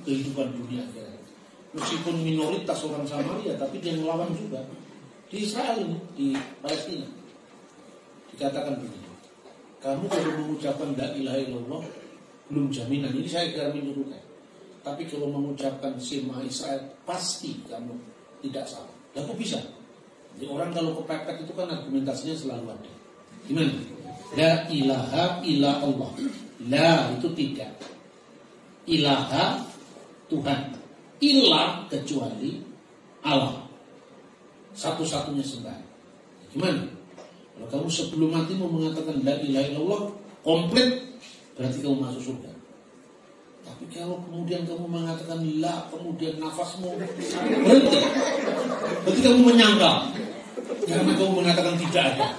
kehidupan dunia akhirat. Meskipun minoritas orang Samaria, tapi dia melawan juga. Di Israel ini, di Palestina, dikatakan begini: kamu kalau mengucapkan la ilaha illallah, belum jaminan, ini saya kira menyuruhkan. Tapi kalau mengucapkan Shema Israel, pasti kamu tidak salah. Lah kok bisa? Jadi orang kalau kepepet itu kan argumentasinya selalu ada. Gimana? La ilaha illa Allah. La itu tidak. Ilaha Tuhan. Ilah kecuali Allah. Satu-satunya sembahan. Gimana? Kalau kamu sebelum mati mau mengatakan la ilaha illallah komplit, berarti kamu masuk surga. Tapi kalau kemudian kamu mengatakan la, kemudian nafasmu berhenti, berarti kamu menyangkal. Karena kamu mengatakan tidak ada.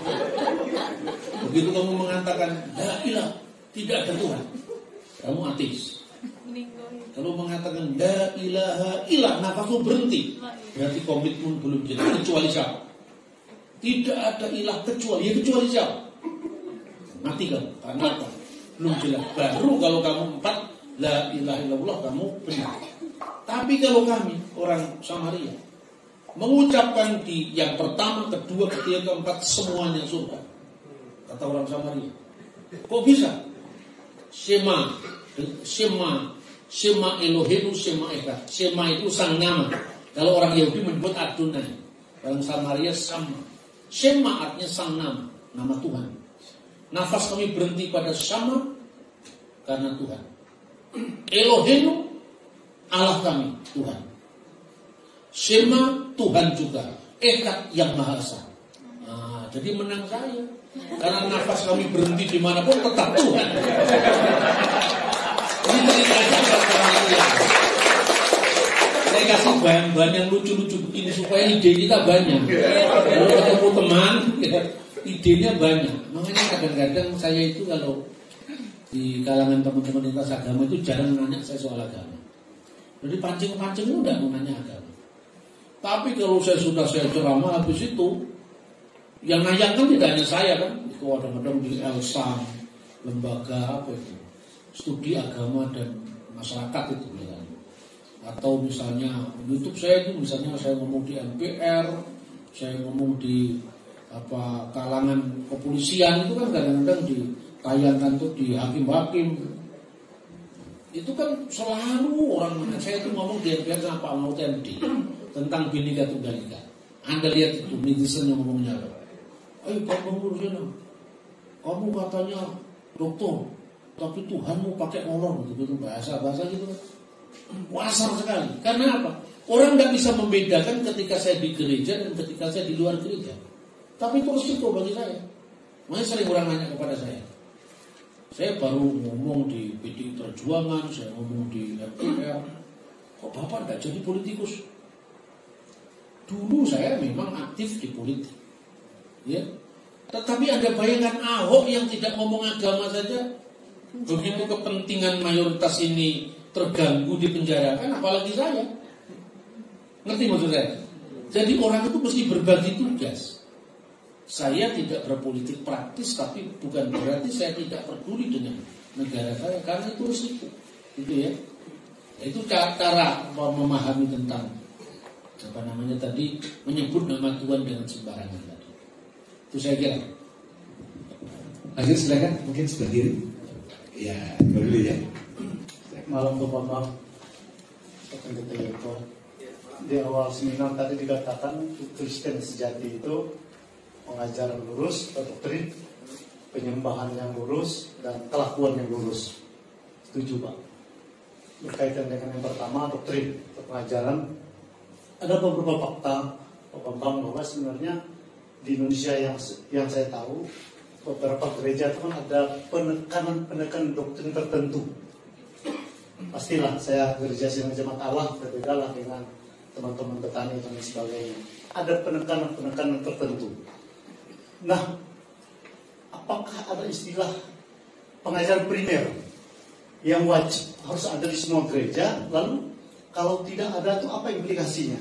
Begitu kamu mengatakan la ilah, tidak ada Tuhan, kamu ateis. Kalau mengatakan la ilaha illallah, nafasmu berhenti, berarti komitmen belum jelas. Kecuali siapa? Tidak ada ilah kecuali, ya kecuali siapa? Mati kamu. Karena apa? Belum jelas. Baru kalau kamu 4 la ilaha illallah kamu benar. Tapi kalau kami orang Samaria mengucapkan di yang pertama, kedua, ketiga, keempat semuanya surga, kata orang Samaria. Kok bisa? Shema, Shema, Shema Elohim, Shema Echad. Shema itu sang nama. Kalau orang Yahudi menyebut Adonai, orang Samaria sama. Shema artinya sang nama, nama Tuhan. Nafas kami berhenti pada sama karena Tuhan. Elohim, Allah kami, Tuhan. Shema, Tuhan juga. Echad yang Maha Esa. Nah, jadi menang saya. Karena nafas kami berhenti dimanapun tetap Tuhan. Ini ceritanya saya kasih bahan-bahan yang lucu-lucu begini supaya ide kita banyak. Kalau ketemu teman, idenya banyak. Makanya kadang-kadang saya itu kalau di kalangan teman-teman lintas agama itu jarang nanya saya soal agama. Jadi pancing-pancing itu tidak mau nanya agama. Tapi kalau saya ceramah habis itu, yang nanya kan tidak hanya saya kan. Itu kadang-kadang di Elsam, lembaga apa itu, studi agama dan masyarakat itu misalnya. Atau misalnya YouTube saya itu, misalnya saya ngomong di MPR, saya ngomong di kalangan kepolisian itu kan kadang-kadang ditayangkan tuh di hakim-hakim. Itu kan selalu orang mana saya itu ngomong di MPR sama Pak Mahfud MD tentang Bhinneka Tunggal Ika. Anda lihat itu netizen yang ngomongnya apa? Ayo Pak Mahfud, kamu katanya dokter, tapi Tuhanmu pakai ngolong gitu, bahasa gitu kan. Wasar sekali. Karena apa? Orang tidak bisa membedakan ketika saya di gereja dan ketika saya di luar gereja. Tapi itu resiko bagi saya. Makanya sering orang nanya kepada saya. Saya baru ngomong di PDI Perjuangan, saya ngomong di MPR. Kok Bapak tidak jadi politikus? Dulu saya memang aktif di politik, ya. Tetapi ada bayangan Ahok yang tidak ngomong agama saja, begitu kepentingan mayoritas ini terganggu di penjara kan, apalagi saya. Ngerti maksud saya? Jadi orang itu mesti berbagi tugas. Saya tidak berpolitik praktis, tapi bukan berarti saya tidak peduli dengan negara saya, karena itu risiko, gitu ya. Itu cara memahami tentang tadi menyebut nama Tuhan dengan sembarangan tadi. Itu saya kira. Lanjut silakan, mungkin sebelah kiri. Ya, dulu ya. Malam Bapak, di awal seminar tadi dikatakan Kristen sejati itu pengajaran lurus, doktrin, penyembahan yang lurus, dan kelakuan yang lurus. Setuju Pak? Berkaitan dengan yang pertama, doktrin, pengajaran, ada beberapa fakta Pak Bambang bahwa sebenarnya di Indonesia yang saya tahu, beberapa gereja itu kan ada penekanan doktrin tertentu. Pastilah saya gereja Sidang Jemaat Allah berbeda lah dengan teman-teman petani dan sebagainya. Ada penekanan tertentu. Nah, apakah ada istilah pengajaran primer yang wajib harus ada di semua gereja? Lalu kalau tidak ada itu apa implikasinya?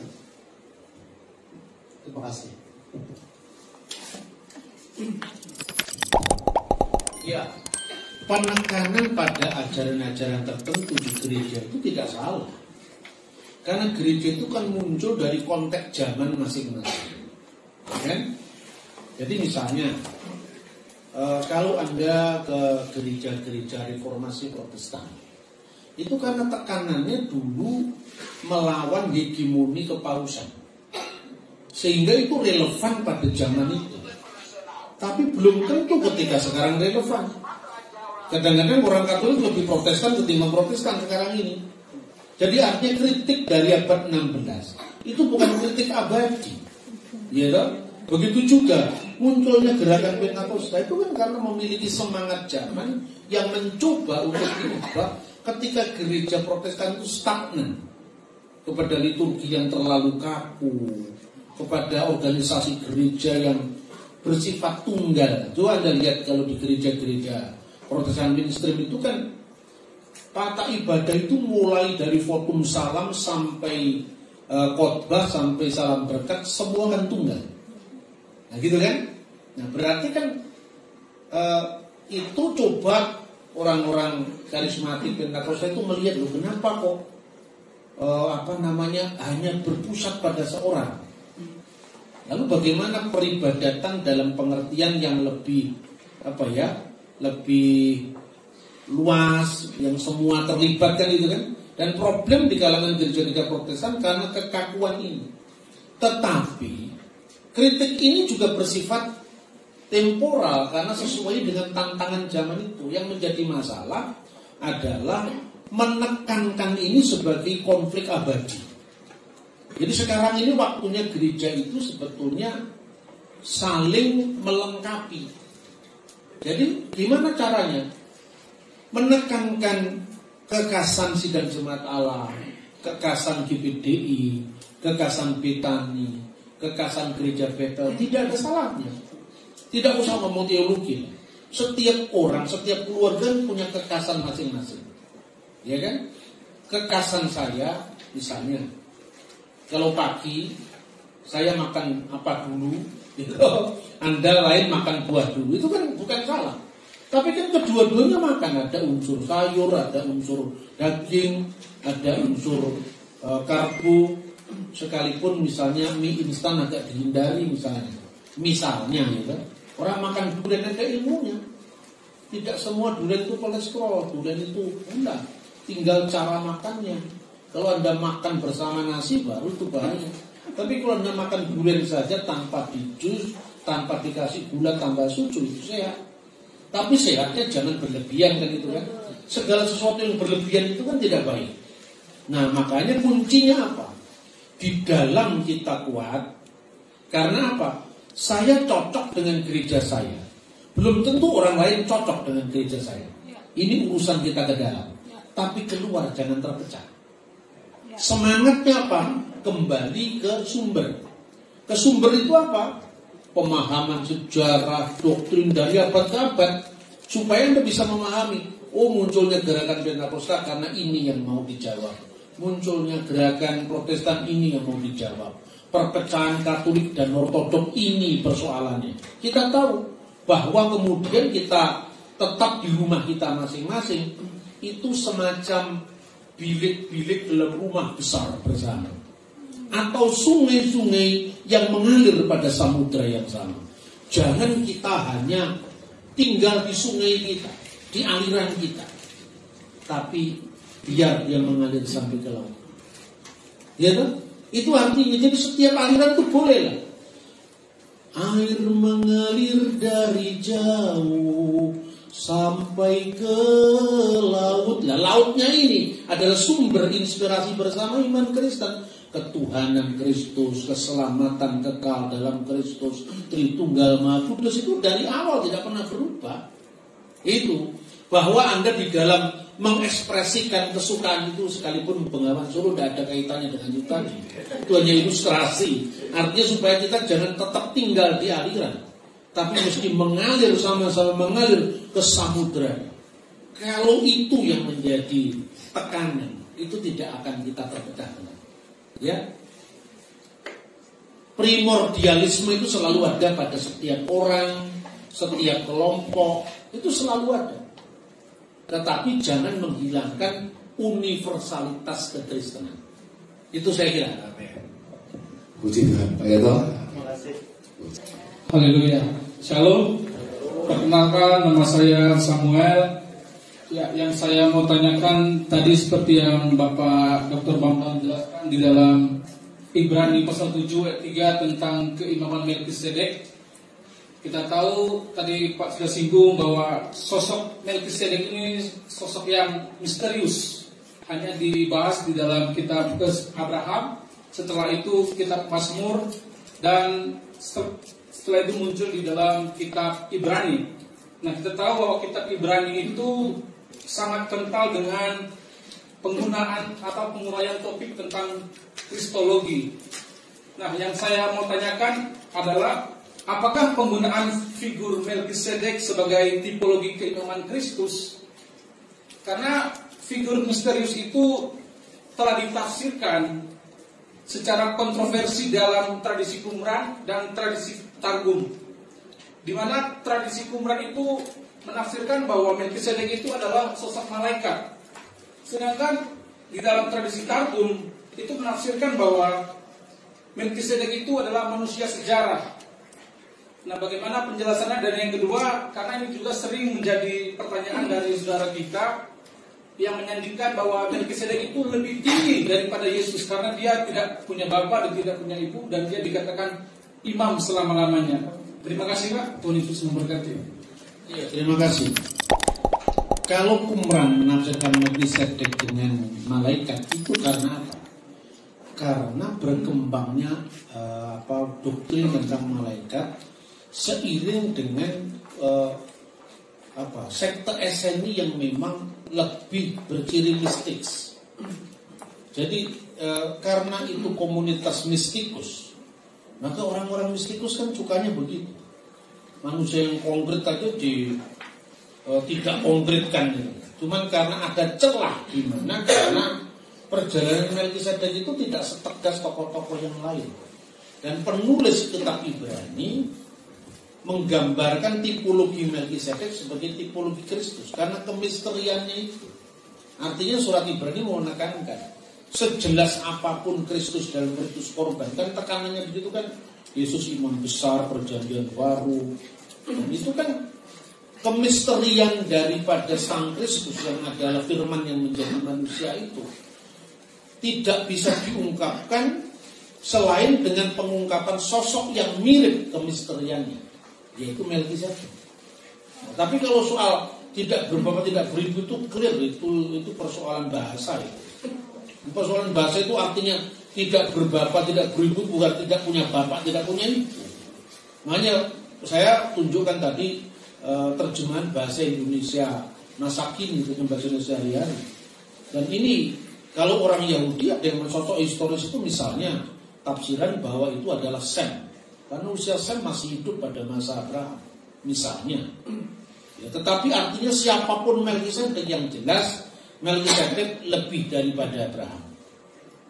Terima kasih. Ya, penekanan pada ajaran-ajaran tertentu di gereja itu tidak salah. Karena gereja itu kan muncul dari konteks zaman masing-masing. Kan? Jadi misalnya, kalau Anda ke gereja-gereja reformasi Protestan, itu karena tekanannya dulu melawan hegemoni kepausan. Sehingga itu relevan pada zaman itu. Tapi belum tentu ketika sekarang relevan. Kadang-kadang orang Katolik lebih Protestan ketimbang Protestan sekarang ini. Jadi artinya kritik dari abad 16 itu bukan kritik abadi. Ya kan? Begitu juga munculnya gerakan Pentakosta itu kan karena memiliki semangat zaman yang mencoba untuk diubah ketika gereja Protestan itu stagnan kepada liturgi yang terlalu kaku, kepada organisasi gereja yang bersifat tunggal. Coba Anda lihat kalau di gereja-gereja Protestan mainstream itu kan tata ibadah itu mulai dari votum salam sampai khotbah sampai salam berkat semua kan tunggal. Nah gitu kan? Nah berarti kan itu coba orang-orang karismatik Pentakosta itu melihat loh kenapa kok hanya berpusat pada seorang. Lalu bagaimana peribadatan dalam pengertian yang lebih lebih luas, yang semua terlibat kan itu kan? Dan problem di kalangan gereja-gereja Protestan karena kekakuan ini. Tetapi kritik ini juga bersifat temporal karena sesuai dengan tantangan zaman itu. Yang menjadi masalah adalah menekankan ini sebagai konflik abadi. Jadi sekarang ini waktunya gereja itu sebetulnya saling melengkapi. Jadi gimana caranya? Menekankan kekasan Sidang Jemaat Allah, kekasan GPDI, kekasan Betani, kekasan Gereja Betel, tidak ada salahnya. Tidak usah ngomong teologi. Setiap orang, setiap keluarga punya kekasan masing-masing. Ya kan? Kekasan saya misalnya, kalau pagi saya makan apa dulu, Anda lain makan buah dulu, itu kan bukan salah. Tapi kan kedua-duanya makan, ada unsur sayur, ada unsur daging, ada unsur karbo, sekalipun misalnya mie instan agak dihindari misalnya gitu. Orang makan durian ada ilmunya. Tidak semua durian itu kolesterol, durian itu enggak, tinggal cara makannya. Kalau Anda makan bersama nasi baru itu bahaya. Tapi kalau Anda makan durian saja tanpa dijus, tanpa dikasih gula tambah susu itu sehat. Tapi sehatnya jangan berlebihan kan itu kan. Segala sesuatu yang berlebihan itu kan tidak baik. Nah makanya kuncinya apa? Di dalam kita kuat. Karena apa? Saya cocok dengan gereja saya. Belum tentu orang lain cocok dengan gereja saya. Ini urusan kita ke dalam. Tapi keluar jangan terpecah. Semangatnya apa? Kembali ke sumber. Ke sumber itu apa? Pemahaman sejarah, doktrin dari abad ke abad. Supaya Anda bisa memahami. Oh munculnya gerakan Pentakosta karena ini yang mau dijawab. Munculnya gerakan Protestan ini yang mau dijawab. Perpecahan Katolik dan Ortodok ini persoalannya. Kita tahu bahwa kemudian kita tetap di rumah kita masing-masing. Itu semacam bilik-bilik dalam rumah besar bersama. Atau sungai-sungai yang mengalir pada samudra yang sama. Jangan kita hanya tinggal di sungai kita, di aliran kita. Tapi biar dia mengalir sampai ke laut. Ya kan? Itu artinya jadi setiap aliran itu boleh lah. Air mengalir dari jauh sampai ke laut. Lah lautnya ini adalah sumber inspirasi bersama iman Kristen. ketuhanan Kristus, keselamatan kekal dalam Kristus, Tritunggal Maha Kudus itu dari awal tidak pernah berubah. Itu bahwa Anda di dalam mengekspresikan kesukaan itu, sekalipun Bengawan Solo tidak ada kaitannya dengan itu tadi, itu hanya ilustrasi. Artinya supaya kita jangan tetap tinggal di aliran, tapi mesti mengalir, sama-sama mengalir ke samudera. Kalau itu yang menjadi tekanan, itu tidak akan kita terpecahkan. Ya, primordialisme itu selalu ada pada setiap orang, setiap kelompok, itu selalu ada. Tetapi jangan menghilangkan universalitas kekristenan. Itu saya kira. Puji Tuhan, Pak Yato. Terima kasih. Haleluya. Shalom. Perkenalkan, nama saya Samuel. Ya, yang saya mau tanyakan tadi seperti yang Bapak Dr. Bambang jelaskan di dalam Ibrani pasal 7 ayat 3 tentang keimaman Melkisedek. Kita tahu tadi Pak sudah singgung bahwa sosok Melkisedek ini sosok yang misterius, hanya dibahas di dalam kitab Abraham, setelah itu kitab Mazmur, dan setelah itu muncul di dalam kitab Ibrani. Nah, kita tahu bahwa kitab Ibrani itu sangat kental dengan penggunaan atau penguraian topik tentang kristologi. Nah, yang saya mau tanyakan adalah apakah penggunaan figur Melkisedek sebagai tipologi keimaman Kristus? Karena figur misterius itu telah ditafsirkan secara kontroversi dalam tradisi Qumran dan tradisi Targum, di mana tradisi Qumran itu menafsirkan bahwa Melkisedek itu adalah sosok malaikat, sedangkan di dalam tradisi Targum itu menafsirkan bahwa Melkisedek itu adalah manusia sejarah. Nah, bagaimana penjelasannya? Dan yang kedua, karena ini juga sering menjadi pertanyaan dari saudara kita yang menyandingkan bahwa Melkisedek itu lebih tinggi daripada Yesus karena dia tidak punya bapak dan tidak punya ibu, dan dia dikatakan imam selama-lamanya. Terima kasih, Pak. Tuhan Yesus memberkati. Ya, terima kasih. Kalau Qumran menafsirkan Melkisedek dengan malaikat itu karena apa? Karena berkembangnya doktrin tentang malaikat seiring dengan sekte SNI yang memang lebih berciri mistik. Jadi karena itu komunitas mistikus, maka orang-orang mistikus kan sukanya begitu. Manusia yang konkret aja tidak konkretkan. Cuman karena ada celah di mana karena perjalanan Melkisedek itu tidak setegas tokoh-tokoh yang lain. Dan penulis kitab Ibrani menggambarkan tipologi Melkisedek sebagai tipologi Kristus karena kemisteriannya itu. Artinya surat Ibrani mau menekankan sejelas apapun Kristus dalam Kristus korban, kan tekanannya begitu kan, Yesus imam besar perjanjian baru, dan itu kan kemisterian daripada Sang Kristus yang adalah firman yang menjadi manusia itu tidak bisa diungkapkan selain dengan pengungkapan sosok yang mirip kemisteriannya, yaitu Melkisedek. Nah, tapi kalau soal tidak berbapak tidak beribu itu clear, itu persoalan bahasa itu. Persoalan bahasa itu artinya tidak berbapak tidak beribu bukan tidak punya bapak tidak punya ibu. Makanya saya tunjukkan tadi terjemahan bahasa Indonesia Nasakin itu bahasa Indonesia sehari-hari. Dan ini kalau orang Yahudi ada yang sosok historis itu misalnya tafsiran bahwa itu adalah Sem, karena usia Sem masih hidup pada masa Abraham misalnya. Ya, tetapi artinya siapapun Melkisedek yang jelas Melkisedek lebih daripada Abraham.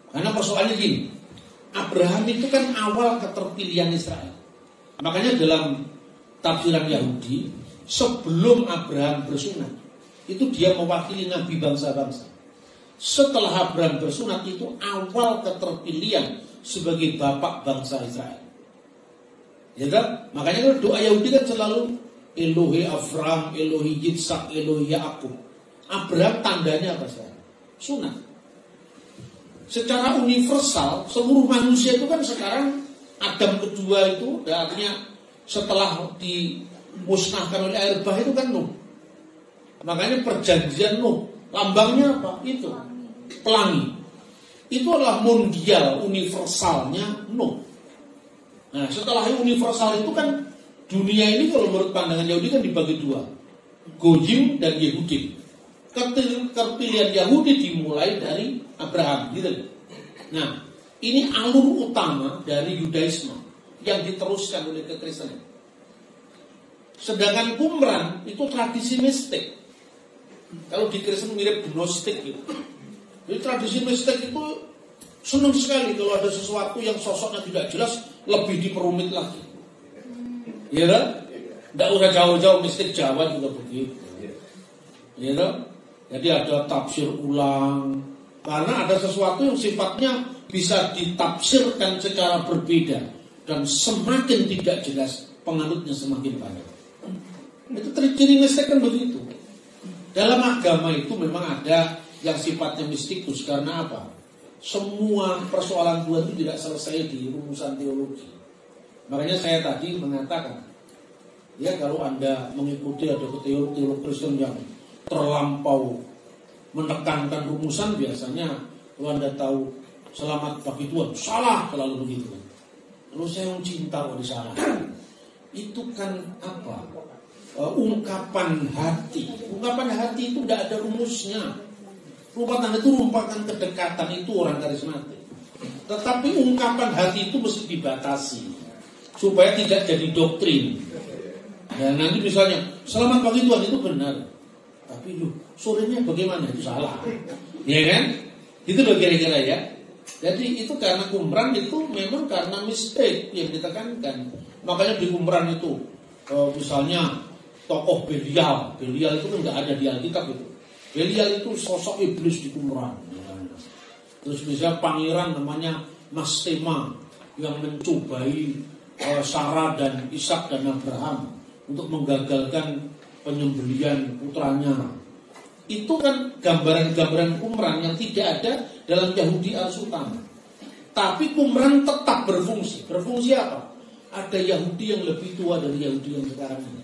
Karena persoalannya gini, Abraham itu kan awal keterpilihan Israel. Makanya dalam tafsiran Yahudi, sebelum Abraham bersunat, itu dia mewakili nabi bangsa-bangsa. Setelah Abraham bersunat, itu awal keterpilihan sebagai bapak bangsa Israel. Ya kan? Makanya kalau doa Yahudi kan selalu Elohe Abraham, Elohe Yitzhak, Elohe Yakub. Abraham tandanya apa sekarang? Sunat. Secara universal seluruh manusia itu kan sekarang Adam kedua itu, artinya setelah dimusnahkan oleh air bah itu kan Nuh. Makanya perjanjian Nuh, lambangnya apa? Itu pelangi. itu adalah mondial, universalnya no. Nah, setelah universal itu kan dunia ini kalau menurut pandangan Yahudi kan dibagi dua, Goyim dan Yehudim. Terpilihan Yahudi dimulai dari Abraham, gitu. Nah, ini alur utama dari Yudaisme yang diteruskan oleh kekristenan. Sedangkan Qumran itu tradisi mistik. Kalau di Kristen mirip Gnostik gitu. Jadi tradisi mistik itu senang sekali kalau ada sesuatu yang sosoknya tidak jelas lebih diperumit lagi. Iya kan? Tidak usah jauh-jauh, mistik Jawa juga begitu. Iya kan? Jadi ada tafsir ulang. Karena ada sesuatu yang sifatnya bisa ditafsirkan secara berbeda. Dan semakin tidak jelas, penganutnya semakin banyak. Itu ciri mistik kan begitu. Dalam agama itu memang ada yang sifatnya mistikus. Karena apa? Semua persoalan Tuhan itu tidak selesai di rumusan teologi. Makanya saya tadi mengatakan, ya kalau Anda mengikuti ada teolog Kristen yang terlampau menekankan rumusan, biasanya kalau Anda tahu selamat bagi Tuhan, salah selalu begitu. Terus saya mau cinta kalau disalah. Itu kan apa? Ungkapan hati. Ungkapan hati itu tidak ada rumusnya. Ungkapan itu merupakan kedekatan, itu orang karismatik. Tetapi ungkapan hati itu mesti dibatasi supaya tidak jadi doktrin. Dan nanti misalnya selamat pagi Tuhan itu benar, tapi sorenya bagaimana itu salah, ya kan? Itu loh kira-kira ya. Jadi itu karena Qumran itu memang karena mistik yang ditekankan. Makanya di Qumran itu misalnya tokoh Belial itu kan nggak ada di Alkitab itu. Belial itu sosok iblis di Qumran. Terus misalnya pangeran namanya Mastema yang mencobai Sarah dan Ishak dan Abraham untuk menggagalkan penyembelihan putranya. Itu kan gambaran-gambaran Qumran yang tidak ada dalam Yahudi Al-Sultan. Tapi Qumran tetap berfungsi. Berfungsi apa? Ada Yahudi yang lebih tua dari Yahudi yang sekarang ini.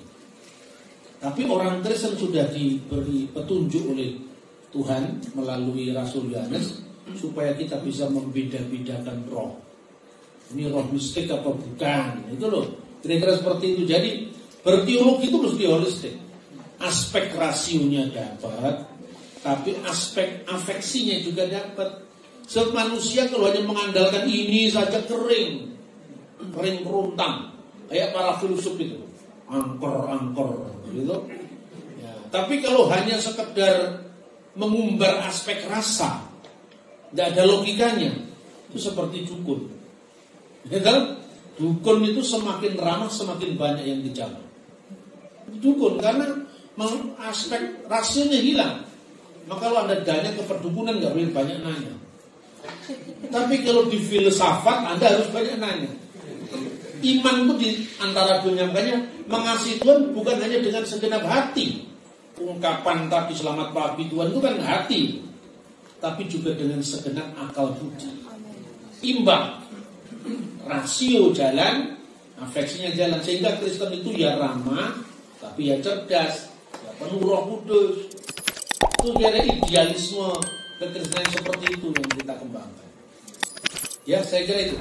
Tapi orang Kristen sudah diberi petunjuk oleh Tuhan melalui Rasul Yohanes supaya kita bisa membeda-bedakan roh. Ini roh mistik apa bukan? Itu loh. Kira-kira seperti itu. Jadi berteologi itu mesti holistik. Aspek rasionya dapat, tapi aspek afeksinya juga dapat. Sebab manusia kalau hanya mengandalkan ini saja kering keruntang, kayak para filsuf itu, angkor gitu. Ya, tapi kalau hanya sekedar mengumbar aspek rasa, tidak ada logikanya, itu seperti dukun. Ya kan? Dukun itu semakin ramah semakin banyak yang dijamah. Dukun karena aspek rasionya hilang. Maka kalau Anda tanya ke perdukunan nggak boleh banyak nanya. Tapi kalau di filsafat Anda harus banyak nanya. Iman itu di antara dunia, makanya mengasihi Tuhan bukan hanya dengan segenap hati. Ungkapan tadi selamat pagi Tuhan itu kan hati, tapi juga dengan segenap akal budi. Imbang, rasio jalan, afeksinya jalan, sehingga Kristen itu ya ramah, tapi ya cerdas, ya penuh Roh Kudus. Itu kira idealisme kekristenan seperti itu yang kita kembangkan. Ya, saya kira itu.